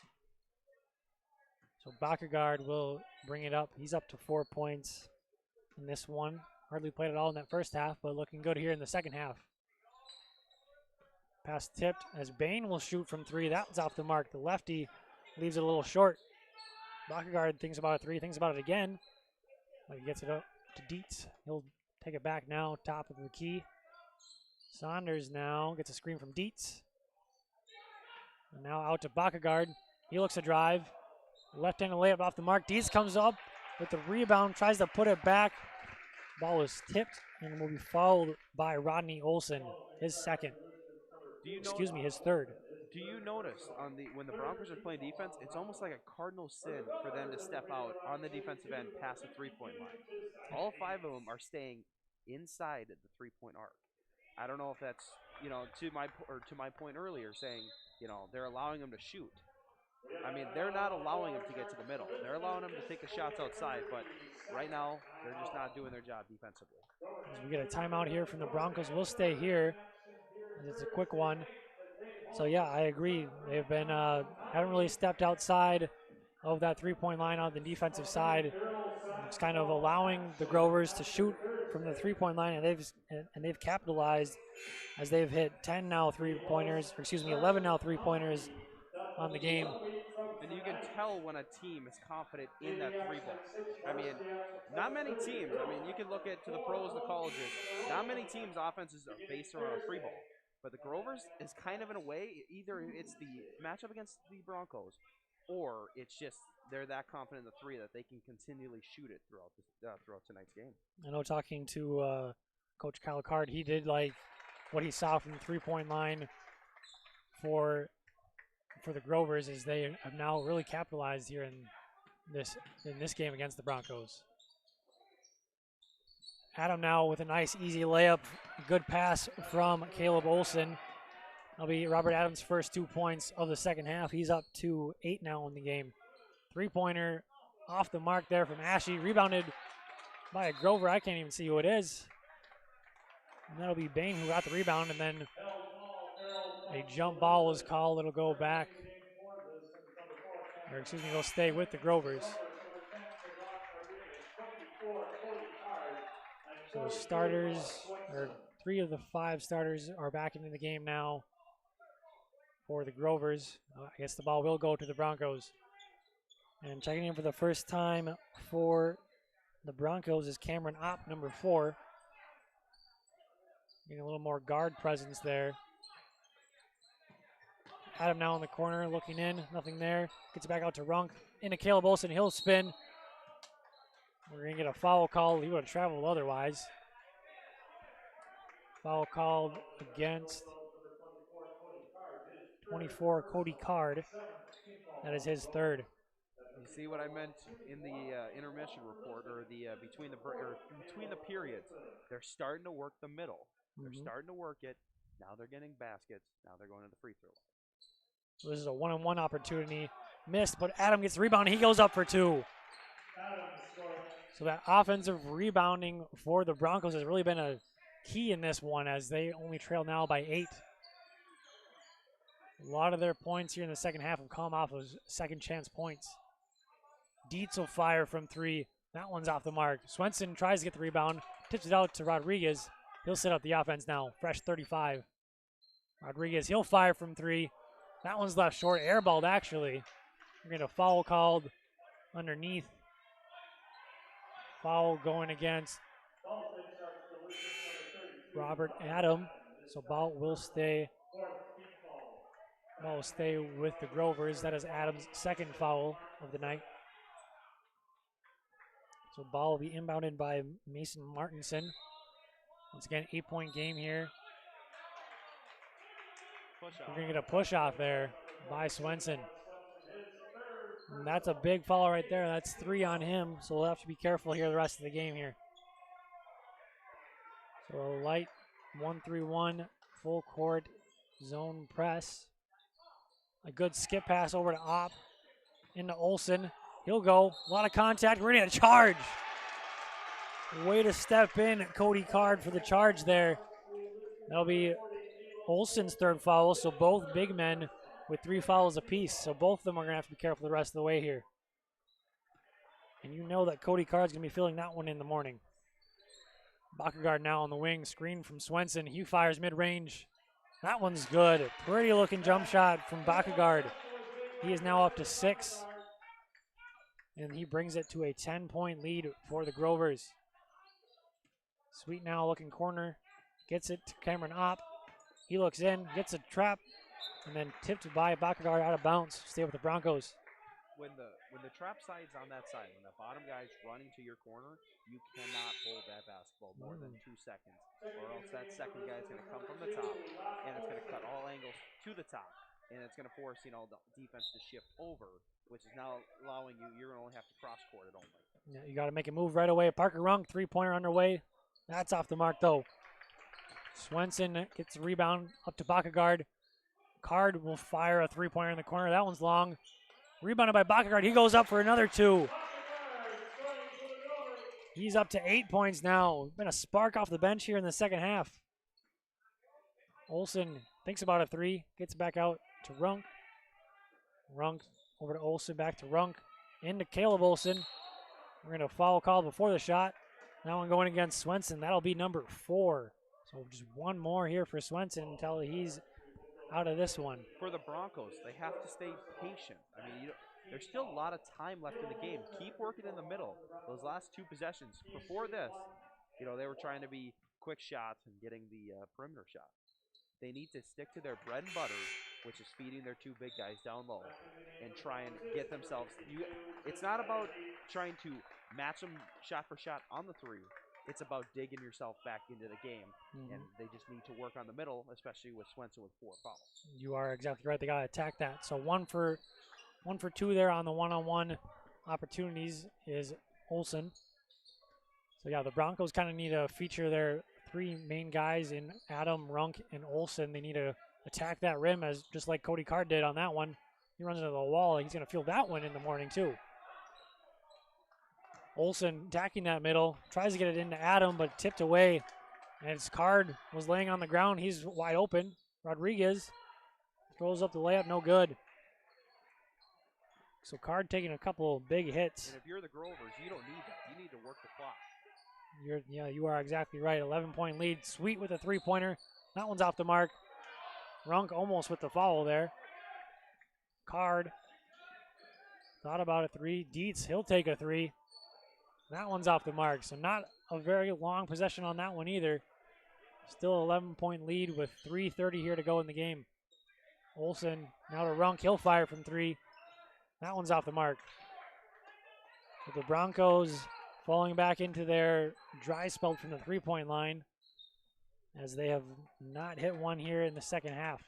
S15: So Bakkegaard will bring it up. He's up to 4 points in this one. Hardly played at all in that first half, but looking good here in the second half. Pass tipped as Bain will shoot from 3. That's off the mark. The lefty leaves it a little short. Bakkegaard thinks about a 3, thinks about it again. But he gets it up to Dietz. He'll take it back now, top of the key. Saunders now gets a screen from Dietz. And now out to Bakkegaard. He looks to drive. Left-handed layup off the mark. Dietz comes up with the rebound, tries to put it back. Ball is tipped and will be fouled by Rodney Olsen, his 2nd. His 3rd.
S18: Do you notice when the Broncos are playing defense, it's almost like a cardinal sin for them to step out on the defensive end past the 3-point line. All 5 of them are staying inside the 3-point arc. I don't know if that's, to my point earlier saying, they're allowing them to shoot. I mean, they're not allowing them to get to the middle. They're allowing them to take the shots outside, but right now they're just not doing their job defensively.
S15: As we get a timeout here from the Broncos, we'll stay here. It's a quick one. So yeah, I agree. They've been haven't really stepped outside of that 3-point line on the defensive side. It's kind of allowing the Grovers to shoot from the 3-point line, and they've capitalized as they've hit 11 now 3-pointers on the game.
S18: And you can tell when a team is confident in that 3-ball. I mean, not many teams. I mean, you can look at to the pros, the colleges. Not many teams' offenses are based around a 3-ball. But the Grovers is kind of in a way, either it's the matchup against the Broncos, or it's just they're that confident in the 3 that they can continually shoot it throughout tonight's game.
S15: I know talking to Coach Kyle Card, he did like what he saw from the 3-point line for the Grovers is they have now really capitalized here in this game against the Broncos. Adam now with a nice easy layup, good pass from Caleb Olsen. That'll be Robert Adams' first 2 points of the second half. He's up to 8 now in the game. 3-pointer off the mark there from Ashe. Rebounded by a Grover. I can't even see who it is. And that'll be Bain who got the rebound, and then a jump ball was called. It'll go back. Or excuse me, it'll stay with the Grovers. So the starters, or 3 of the 5 starters are back into the game now for the Grovers. I guess the ball will go to the Broncos. And checking in for the first time for the Broncos is Cameron Opp, number 4. Getting a little more guard presence there. Adam now in the corner, looking in, nothing there. Gets it back out to Runk. Into Caleb Olsen, he'll spin. We're going to get a foul call. He would have traveled otherwise. Foul called against 24, Cody Card. That is his 3rd.
S18: You see what I meant in the intermission report, or the between the periods. They're starting to work the middle. They're starting to work it. Now they're getting baskets. Now they're going to the free throw line.
S15: So this is a one-on-one opportunity. Missed, but Adam gets the rebound. He goes up for 2. So that offensive rebounding for the Broncos has really been a key in this one, as they only trail now by 8. A lot of their points here in the second half have come off of second chance points. Dietz will fire from 3. That one's off the mark. Swenson tries to get the rebound, tips it out to Rodriguez. He'll set up the offense now, fresh 35. Rodriguez, he'll fire from 3. That one's left short, airballed actually. We're going to foul called underneath. Foul going against Robert Adam. So ball will stay with the Grovers. That is Adam's 2nd foul of the night. So ball will be inbounded by Mason Martinson. Once again, 8-point game here. We're going to get a push off there by Swenson. And that's a big foul right there. That's 3 on him, so we'll have to be careful here the rest of the game here. So a light 1-3-1 full court zone press. A good skip pass over to Opp. Into Olsen. He'll go. A lot of contact. We're going to charge. Way to step in, Cody Card, for the charge there. That'll be Olsen's 3rd foul, so both big men with 3 fouls apiece. So both of them are going to have to be careful the rest of the way here. And you know that Cody Card's going to be feeling that one in the morning. Bakkegaard now on the wing, screen from Swenson. He fires mid-range. That one's good. Pretty looking jump shot from Bakkegaard. He is now up to 6. And he brings it to a 10-point lead for the Grovers. Sweet now looking corner. Gets it to Cameron Opp. He looks in, gets a trap, and then tipped by Bakkegaard out of bounds. Stay with the Broncos.
S18: When the trap side's on that side, when the bottom guy's running to your corner, you cannot hold that basketball more than 2 seconds, or else that second guy's going to come from the top, and it's going to cut all angles to the top, and it's going to force the defense to shift over, which is now allowing you're going to only have to cross court it only.
S15: Yeah, you got to make a move right away. Parker Runk, 3-pointer underway. That's off the mark though. Swenson gets the rebound up to Bakkegaard. Card will fire a 3-pointer in the corner. That one's long. Rebounded by Bakkegaard. He goes up for another 2. He's up to 8 points now. Been a spark off the bench here in the second half. Olsen thinks about a 3. Gets back out to Runk. Runk over to Olsen. Back to Runk. Into Caleb Olsen. We're going to foul call before the shot. That one going against Swenson. That'll be number 4. So just one more here for Swenson until he's out of this one.
S18: For the Broncos, they have to stay patient. I mean, there's still a lot of time left in the game. Keep working in the middle. Those last 2 possessions before this, they were trying to be quick shots and getting the perimeter shot. They need to stick to their bread and butter, which is feeding their 2 big guys down low and try and get themselves. It's not about trying to match them shot for shot on the 3. It's about digging yourself back into the game, and they just need to work on the middle, especially with Swenson with 4 fouls.
S15: You are exactly right. They got to attack that. So 1 for 2 there on the one-on-one opportunities is Olsen. So yeah, the Broncos kind of need to feature their 3 main guys in Adam, Runk, and Olsen. They need to attack that rim, as just like Cody Card did on that one. He runs into the wall. He's going to feel that one in the morning too. Olsen attacking that middle, tries to get it into Adam, but tipped away. And his card was laying on the ground. He's wide open. Rodriguez throws up the layup, no good. So Card taking a couple big hits.
S18: And if you're the Grovers, you don't need that. You need to work the clock.
S15: You are exactly right. 11-point lead. Sweet with a three-pointer. That one's off the mark. Runk almost with the foul there. Card thought about a three. Dietz, he'll take a three. That one's off the mark. So not a very long possession on that one either. Still 11-point lead with 3:30 here to go in the game. Olsen now to Runk. He'll fire from three. That one's off the mark. With the Broncos falling back into their dry spell from the three-point line, as they have not hit one here in the second half.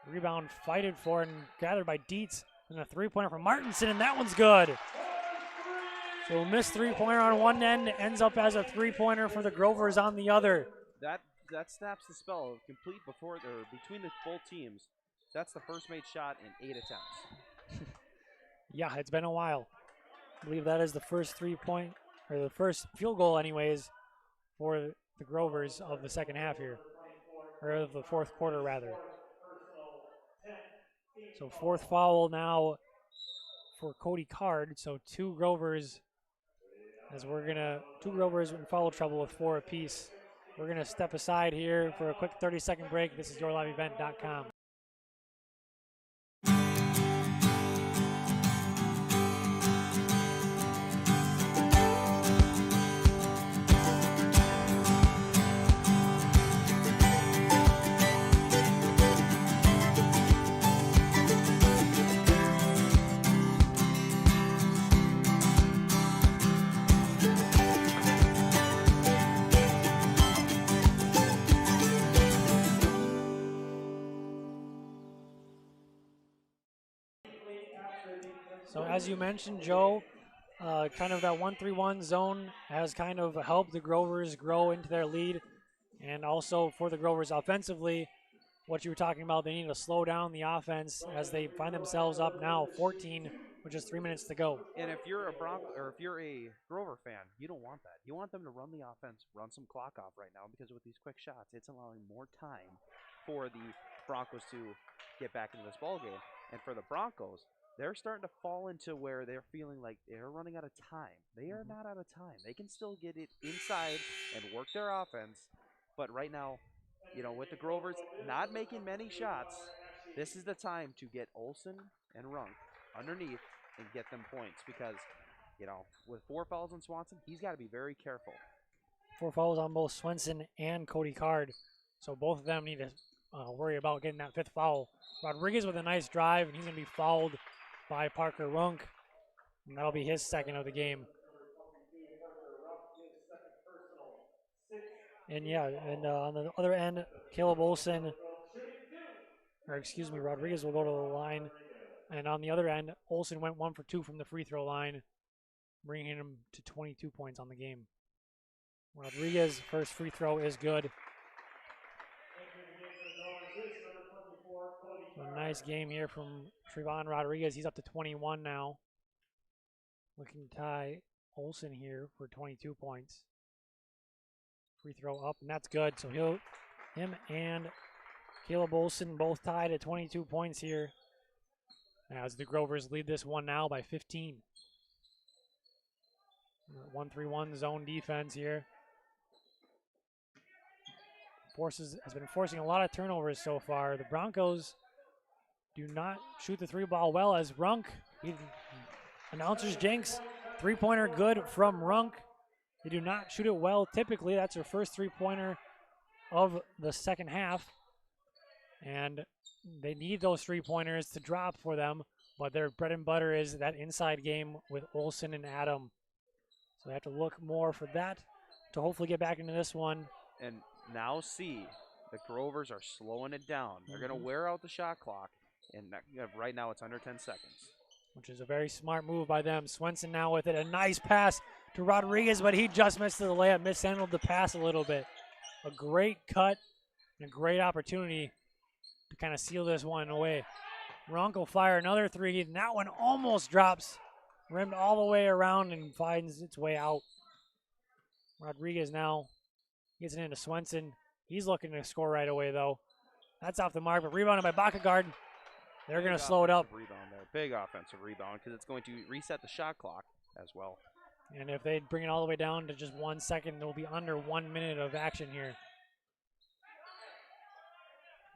S15: Rebound fighted for and gathered by Dietz, and a three-pointer from Martinson, and that one's good. So a missed three-pointer on one end ends up as a three-pointer for the Grovers on the other.
S18: That snaps the spell of complete between the both teams. That's the first made shot in 8 attempts.
S15: Yeah, it's been a while. I believe that is the first three-point, or the first field goal anyways, for the Grovers of the second half here, or of the fourth quarter rather. So fourth foul now for Cody Card. So two Grovers in foul trouble with 4 apiece. We're gonna step aside here for a quick 30-second break. This is yourliveevent.com. So as you mentioned, Joe, kind of that 1-3-1 zone has kind of helped the Grovers grow into their lead. And also for the Grovers offensively, what you were talking about, they need to slow down the offense as they find themselves up now 14 with just 3 minutes to go.
S18: And if you're a if you're a Grover fan, you don't want that. You want them to run the offense, run some clock off right now, because with these quick shots, it's allowing more time for the Broncos to get back into this ball game. And for the Broncos, they're starting to fall into where they're feeling like they're running out of time. They are not out of time. They can still get it inside and work their offense. But right now, with the Grovers not making many shots, this is the time to get Olsen and Runk underneath and get them points, because, with 4 fouls on Swanson, he's got to be very careful.
S15: 4 fouls on both Swenson and Cody Card. So both of them need to worry about getting that 5th foul. Rodriguez with a nice drive, and he's going to be fouled by Parker Runk, and that'll be his second of the game. And on the other end, Rodriguez will go to the line. And on the other end, Olsen went 1 for 2 from the free throw line, bringing him to 22 points on the game. Rodriguez, first free throw is good. A nice game here from Trevon Rodriguez. He's up to 21 now. Looking to tie Olsen here for 22 points. Free throw up, and that's good. So him and Caleb Olsen both tied at 22 points here, as the Grovers lead this one now by 15. 1-3-1 zone defense here. Has been forcing a lot of turnovers so far. The Broncos do not shoot the 3-ball well, as Runk, announcers jinx, 3-pointer good from Runk. They do not shoot it well typically. That's their first 3-pointer of the second half. And they need those 3-pointers to drop for them, but their bread and butter is that inside game with Olsen and Adam. So they have to look more for that to hopefully get back into this one.
S18: And now the Grovers are slowing it down. They're going to wear out the shot clock, and right now it's under 10 seconds.
S15: Which is a very smart move by them. Swenson now with it. A nice pass to Rodriguez, but he just missed the layup, mishandled the pass a little bit. A great cut and a great opportunity to kind of seal this one away. Runk will fire another 3, and that one almost drops. rimmed all the way around and finds its way out. Rodriguez now gets it into Swenson. He's looking to score right away, though. That's off the mark, but rebounded by Bakagard. They're going to slow it up.
S8: Rebound there. Big offensive rebound because it's going to reset the shot clock as well.
S15: And if they bring it all the way down to just 1 second, they'll be under 1 minute of action here.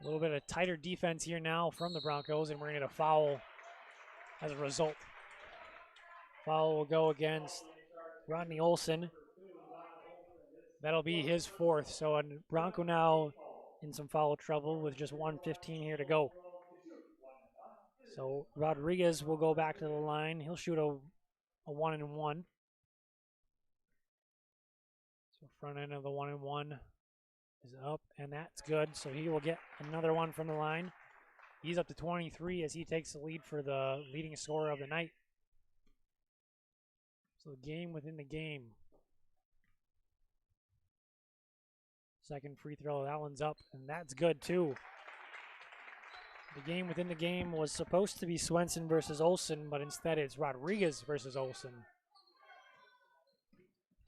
S15: A little bit of tighter defense here now from the Broncos, and we're going to get a foul as a result. Foul will go against Rodney Olson. That'll be his fourth. So a Bronco now in some foul trouble with just 1:15 here to go. So Rodriguez will go back to the line. He'll shoot a 1-and-1. So front end of the 1-and-1 is up, and that's good. So he will get another one from the line. He's up to 23 as he takes the lead for the leading scorer of the night. So the game within the game. Second free throw, that one's up, and that's good too. The game within the game was supposed to be Swenson versus Olson, but instead it's Rodriguez versus Olson.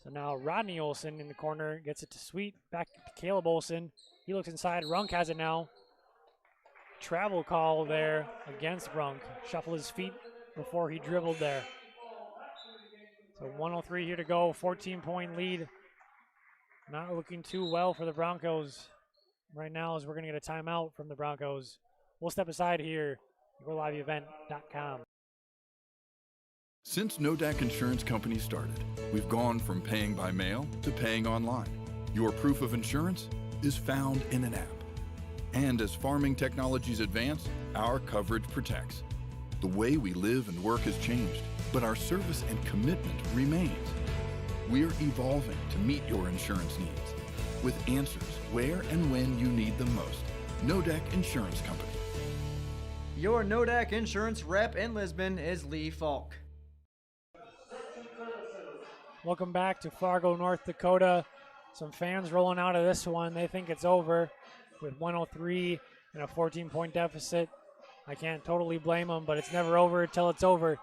S15: So now Rodney Olson in the corner gets it to Sweet, back to Caleb Olson. He looks inside, Runk has it now. Travel call there against Runk. Shuffle his feet before he dribbled there. So 1:03 here to go, 14-point lead. Not looking too well for the Broncos right now as we're going to get a timeout from the Broncos. We'll step aside here, yourliveevent.com.
S3: Since Nodak Insurance Company started, we've gone from paying by mail to paying online. Your proof of insurance is found in an app. And as farming technologies advance, our coverage protects. The way we live and work has changed, but our service and commitment remains. We're evolving to meet your insurance needs with answers where and when you need them most. Nodak Insurance Company.
S4: Your Nodak Insurance rep in Lisbon is Lee Falk.
S15: Welcome back to Fargo, North Dakota. Some fans rolling out of this one. They think it's over with 1:03 and a 14-point deficit. I can't totally blame them, but it's never over until it's over.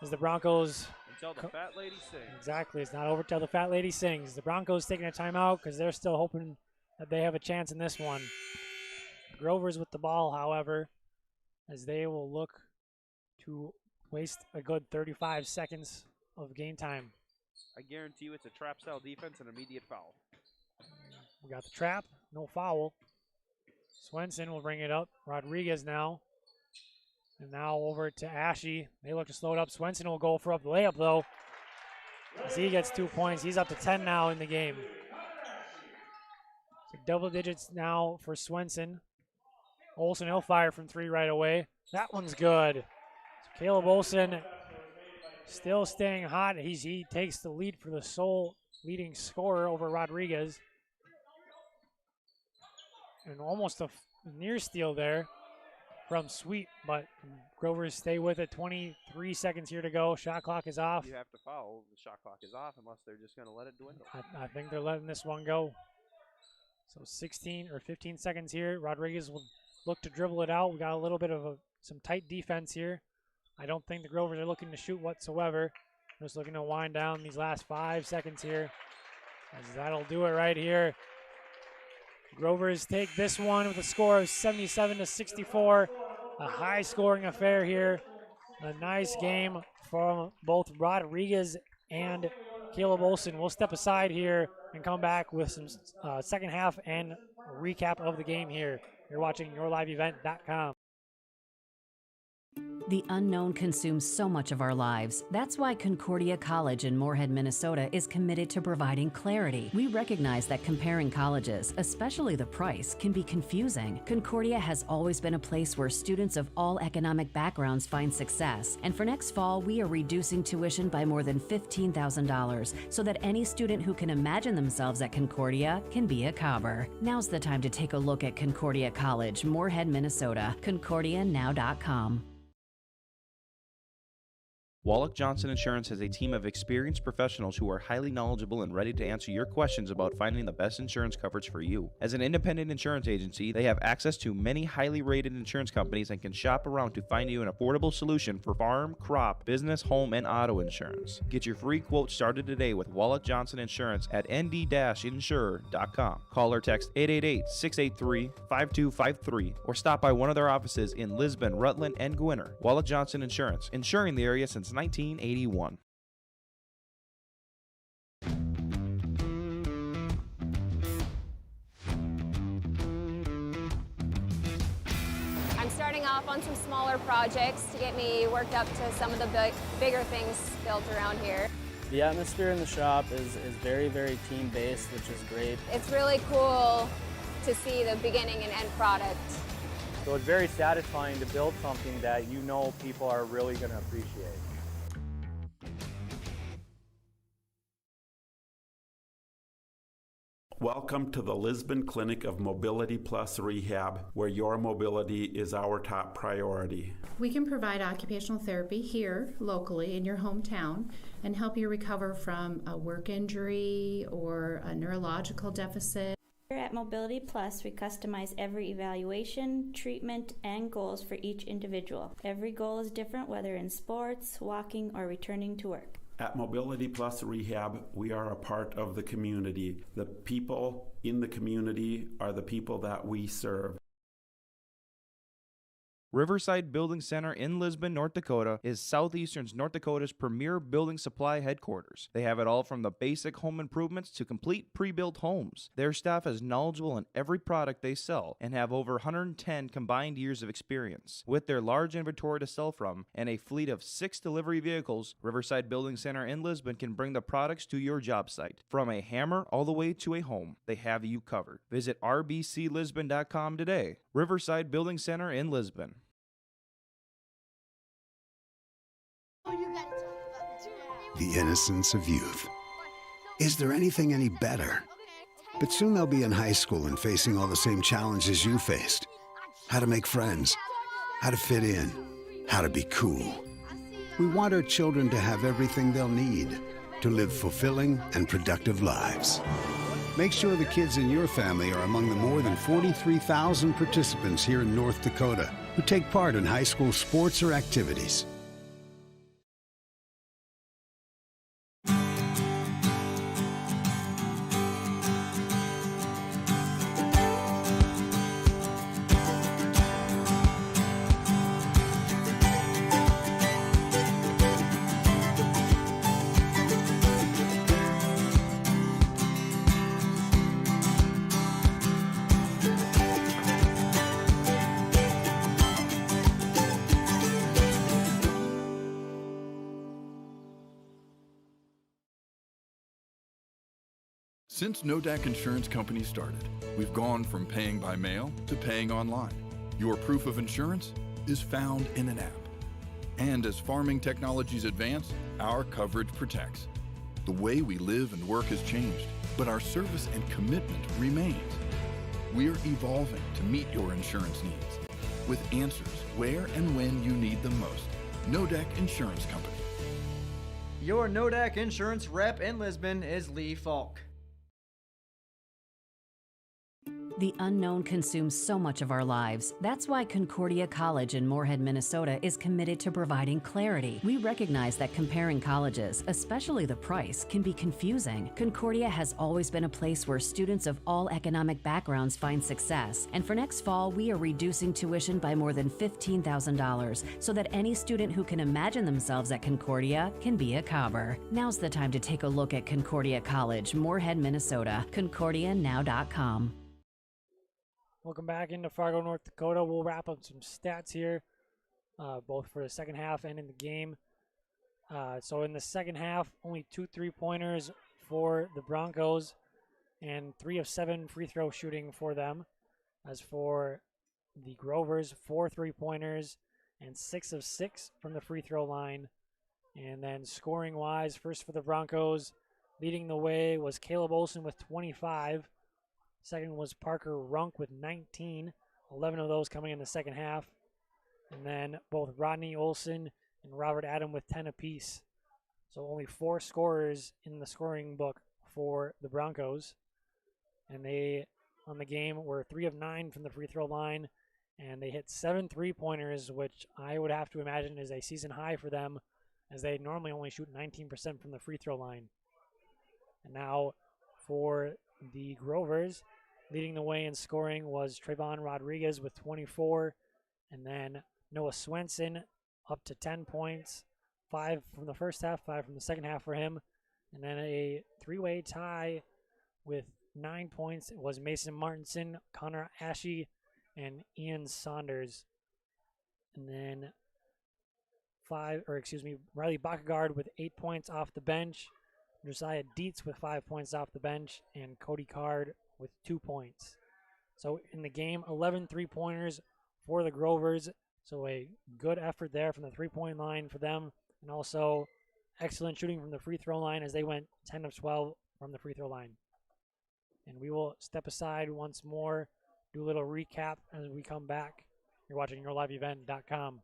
S15: As the Broncos...
S18: Until the fat lady sings.
S15: Exactly. It's not over till the fat lady sings. The Broncos taking a timeout because they're still hoping that they have a chance in this one. Grover's with the ball, however, as they will look to waste a good 35 seconds of game time.
S18: I guarantee you it's a trap-style defense and immediate foul.
S15: We got the trap, no foul. Swenson will bring it up. Rodriguez now. And now over to Ashe. They look to slow it up. Swenson will go for up the layup, though. As he gets 2 points. He's up to 10 now in the game. So double digits now for Swenson. Olson, he'll fire from three right away. That one's good. So Caleb Olson still staying hot. He takes the lead for the sole leading scorer over Rodriguez. And almost a near steal there from Sweet, but Grovers stay with it. 23 seconds here to go. Shot clock is off.
S18: You have to foul. The shot clock is off unless they're just going to let it dwindle.
S15: I think they're letting this one go. So 16 or 15 seconds here. Rodriguez will look to dribble it out. We got a little bit of some tight defense here. I don't think the Grovers are looking to shoot whatsoever. Just looking to wind down these last 5 seconds here. As that'll do it right here. Grovers take this one with a score of 77-64. A high-scoring affair here. A nice game from both Rodriguez and Caleb Olson. We'll step aside here and come back with some second half and a recap of the game here. You're watching yourliveevent.com.
S7: The unknown consumes so much of our lives. That's why Concordia College in Moorhead, Minnesota is committed to providing clarity. We recognize that comparing colleges, especially the price, can be confusing. Concordia has always been a place where students of all economic backgrounds find success. And for next fall, we are reducing tuition by more than $15,000 so that any student who can imagine themselves at Concordia can be a Cobber. Now's the time to take a look at Concordia College, Moorhead, Minnesota. ConcordiaNow.com.
S8: Wallach Johnson Insurance has a team of experienced professionals who are highly knowledgeable and ready to answer your questions about finding the best insurance coverage for you. As an independent insurance agency, they have access to many highly rated insurance companies and can shop around to find you an affordable solution for farm, crop, business, home, and auto insurance. Get your free quote started today with Wallach Johnson Insurance at nd-insurer.com. Call or text 888-683-5253 or stop by one of their offices in Lisbon, Rutland, and Gwinnett. Wallach Johnson Insurance, insuring the area since 1981.
S9: I'm starting off on some smaller projects to get me worked up to some of the bigger things built around here.
S17: The atmosphere in the shop is very, very team-based, which is great.
S9: It's really cool to see the beginning and end product.
S10: So it's very satisfying to build something that you know people are really going to appreciate.
S11: Welcome to the Lisbon Clinic of Mobility Plus Rehab, where your mobility is our top priority.
S12: We can provide occupational therapy here locally in your hometown and help you recover from a work injury or a neurological deficit.
S13: Here at Mobility Plus, we customize every evaluation, treatment, and goals for each individual. Every goal is different, whether in sports, walking, or returning to work.
S11: At Mobility Plus Rehab, we are a part of the community. The people in the community are the people that we serve.
S8: Riverside Building Center in Lisbon, North Dakota is Southeastern North Dakota's premier building supply headquarters. They have it all from the basic home improvements to complete pre-built homes. Their staff is knowledgeable in every product they sell and have over 110 combined years of experience. With their large inventory to sell from and a fleet of 6 delivery vehicles, Riverside Building Center in Lisbon can bring the products to your job site. From a hammer all the way to a home, they have you covered. Visit rbclisbon.com today. Riverside Building Center in Lisbon.
S2: The innocence of youth. Is there anything any better? But soon they'll be in high school and facing all the same challenges you faced. How to make friends, how to fit in, how to be cool. We want our children to have everything they'll need to live fulfilling and productive lives. Make sure the kids in your family are among the more than 43,000 participants here in North Dakota who take part in high school sports or activities.
S3: Since Nodak Insurance Company started, we've gone from paying by mail to paying online. Your proof of insurance is found in an app. And as farming technologies advance, our coverage protects. The way we live and work has changed, but our service and commitment remains. We're evolving to meet your insurance needs with answers where and when you need them most. Nodak Insurance Company.
S4: Your Nodak Insurance rep in Lisbon is Lee Falk.
S7: The unknown consumes so much of our lives. That's why Concordia College in Moorhead, Minnesota is committed to providing clarity. We recognize that comparing colleges, especially the price, can be confusing. Concordia has always been a place where students of all economic backgrounds find success. And for next fall, we are reducing tuition by more than $15,000 so that any student who can imagine themselves at Concordia can be a Cobber. Now's the time to take a look at Concordia College, Moorhead, Minnesota. ConcordiaNow.com.
S15: Welcome back into Fargo, North Dakota. We'll wrap up some stats here, both for the second half and in the game. So in the second half, only 2 3-pointers for the Broncos and 3 of 7 free throw shooting for them. As for the Grovers, 4 3-pointers and 6 of 6 from the free throw line. And then scoring-wise, first for the Broncos, leading the way was Caleb Olson with 25. Second was Parker Runk with 19, 11 of those coming in the second half. And then both Rodney Olson and Robert Adam with 10 apiece. So only 4 scorers in the scoring book for the Broncos. And they, on the game, were 3 of 9 from the free throw line, and they hit 7 3-pointers, which I would have to imagine is a season high for them, as they normally only shoot 19% from the free throw line. And now for the Grovers, leading the way in scoring was Trayvon Rodriguez with 24, and then Noah Swenson up to 10 points, 5 from the first half, 5 from the second half for him. And then a 3-way tie with 9 points was Mason Martinson, Connor Ashe, and Ian Saunders. And then Riley Bakagard with 8 points off the bench, Josiah Dietz with 5 points off the bench, and Cody Card with 2 points. So in the game, 11 3-pointers for the Grovers. So a good effort there from the 3-point line for them, and also excellent shooting from the free throw line as they went 10 of 12 from the free throw line. And we will step aside once more, do a little recap as we come back. You're watching YourLiveEvent.com.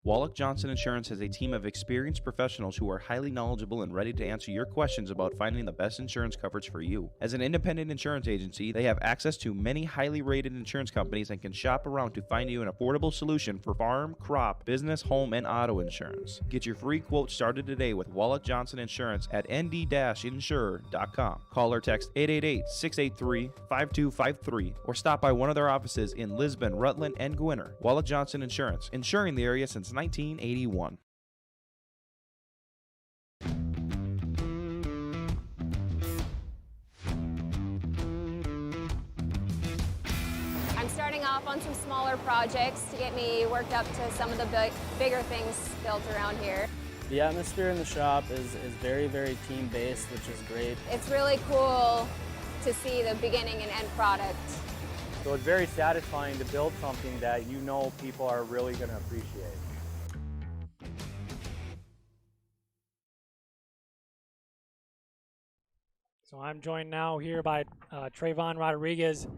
S8: Wallach Johnson Insurance has a team of experienced professionals who are highly knowledgeable and ready to answer your questions about finding the best insurance coverage for you. As an independent insurance agency, they have access to many highly rated insurance companies and can shop around to find you an affordable solution for farm, crop, business, home, and auto insurance. Get your free quote started today with Wallach Johnson Insurance at nd-insurer.com. Call or text 888-683-5253 or stop by one of their offices in Lisbon, Rutland, and Gwinner. Wallach Johnson Insurance, insuring the area since 1981.
S9: I'm starting off on some smaller projects to get me worked up to some of the bigger things built around here.
S17: The atmosphere in the shop is very, very team-based, which is great.
S9: It's really cool to see the beginning and end product.
S10: So it's very satisfying to build something that you know people are really going to appreciate.
S15: So I'm joined now here by Trayvon Rodriguez,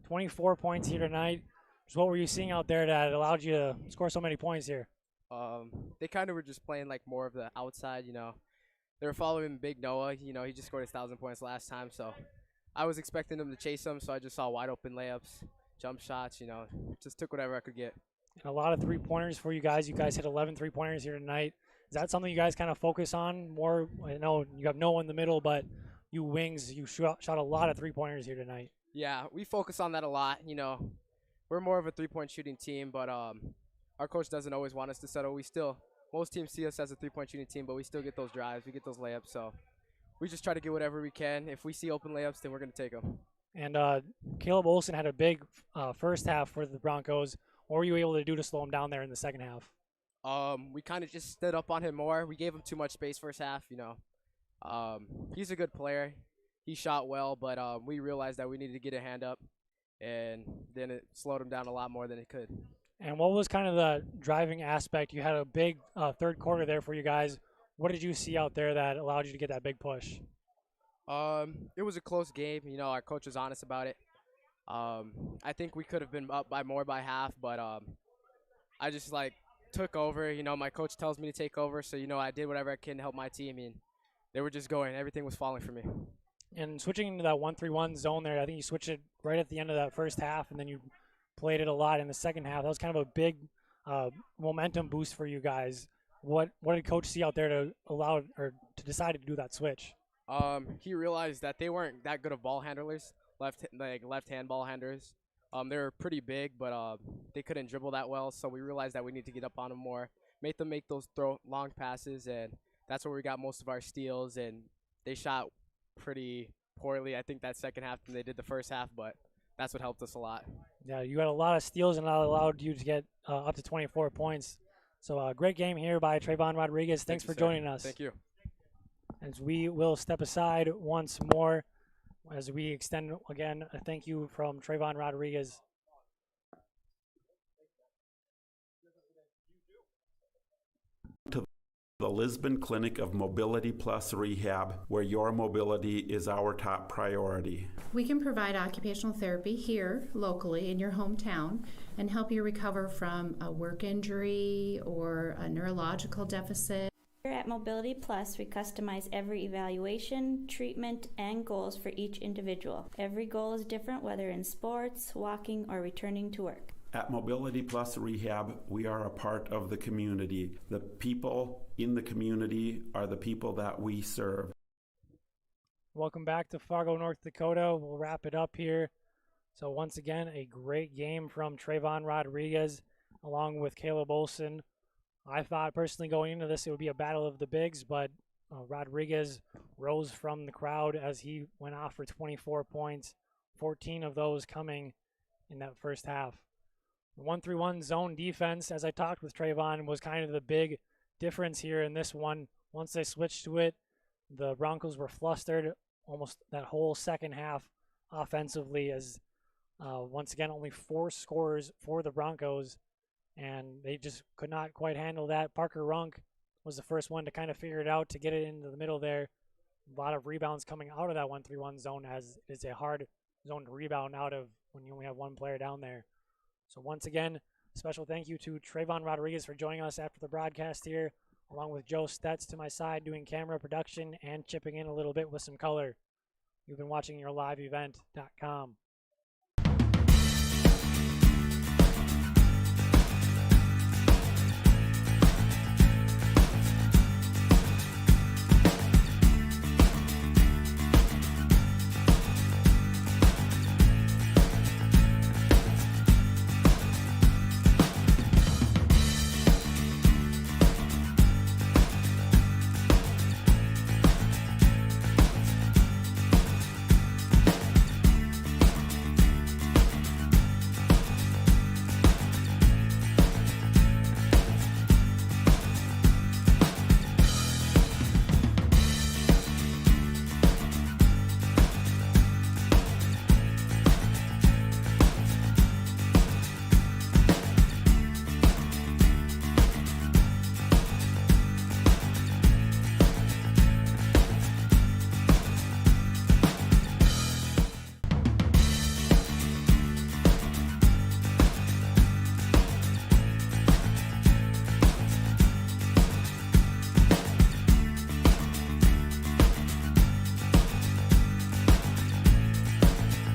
S15: 24 points here tonight. So what were you seeing out there that allowed you to score so many points here?
S19: They kind of were just playing like more of the outside, you know. They were following Big Noah. You know, he just scored 1,000 points last time, so I was expecting them to chase him, so I just saw wide open layups, jump shots, you know, just took whatever I could get.
S15: And a lot of 3-pointers for you guys. You guys hit 11 3-pointers here tonight. Is that something you guys kind of focus on more? I know you have Noah in the middle, but you wings, you shot a lot of 3-pointers here tonight.
S19: Yeah, we focus on that a lot. You know, we're more of a 3-point shooting team, but our coach doesn't always want us to settle. Most teams see us as a 3-point shooting team, but we still get those drives, we get those layups. So we just try to get whatever we can. If we see open layups, then we're going to take them.
S15: And Caleb Olson had a big first half for the Broncos. What were you able to do to slow him down there in the second half?
S19: We kind of just stood up on him more. We gave him too much space first half, you know. He's a good player. He shot well, but we realized that we needed to get a hand up, and then it slowed him down a lot more than it could.
S15: And what was kind of the driving aspect? You had a big third quarter there for you guys. What did you see out there that allowed you to get that big push?
S19: It was a close game. You know, our coach was honest about it. I think we could have been up by more by half, but I just took over. You know, my coach tells me to take over, so you know I did whatever I can to help my team, and they were just going. Everything was falling for me.
S15: And switching into that 1-3-1 zone there, I think you switched it right at the end of that first half, and then you played it a lot in the second half. That was kind of a big momentum boost for you guys. What did Coach see out there to allow or to decide to do that switch?
S19: He realized that they weren't that good of ball handlers, left-hand ball handlers. They were pretty big, but they couldn't dribble that well. So we realized that we need to get up on them more, make them make those long passes, and that's where we got most of our steals. And they shot pretty poorly, I think, that second half than they did the first half, but that's what helped us a lot.
S15: Yeah, you had a lot of steals, and that allowed you to get up to 24 points. So great game here by Trayvon Rodriguez. Thanks for joining us.
S19: Thank you.
S15: As we will step aside once more as we extend, again, a thank you from Trayvon Rodriguez.
S11: To the Lisbon Clinic of Mobility Plus Rehab, where your mobility is our top priority.
S12: We can provide occupational therapy here locally in your hometown and help you recover from a work injury or a neurological deficit.
S13: Here at Mobility Plus, we customize every evaluation, treatment, and goals for each individual. Every goal is different, whether in sports, walking, or returning to work.
S11: At Mobility Plus Rehab, we are a part of the community. The people in the community are the people that we serve.
S15: Welcome back to Fargo, North Dakota. We'll wrap it up here. So once again, a great game from Trayvon Rodriguez along with Caleb Olson. I thought personally going into this it would be a battle of the bigs, but Rodriguez rose from the crowd as he went off for 24 points, 14 of those coming in that first half. The 1-3-1 zone defense, as I talked with Trayvon, was kind of the big difference here in this one. Once they switched to it, the Broncos were flustered almost that whole second half offensively as once again only 4 scores for the Broncos, and they just could not quite handle that. Parker Runk was the first one to kind of figure it out, to get it into the middle there. A lot of rebounds coming out of that 1-3-1 zone, as it's a hard zone to rebound out of when you only have one player down there. So once again, special thank you to Trayvon Rodriguez for joining us after the broadcast here, along with Joe Stetz to my side doing camera production and chipping in a little bit with some color. You've been watching YourLiveEvent.com.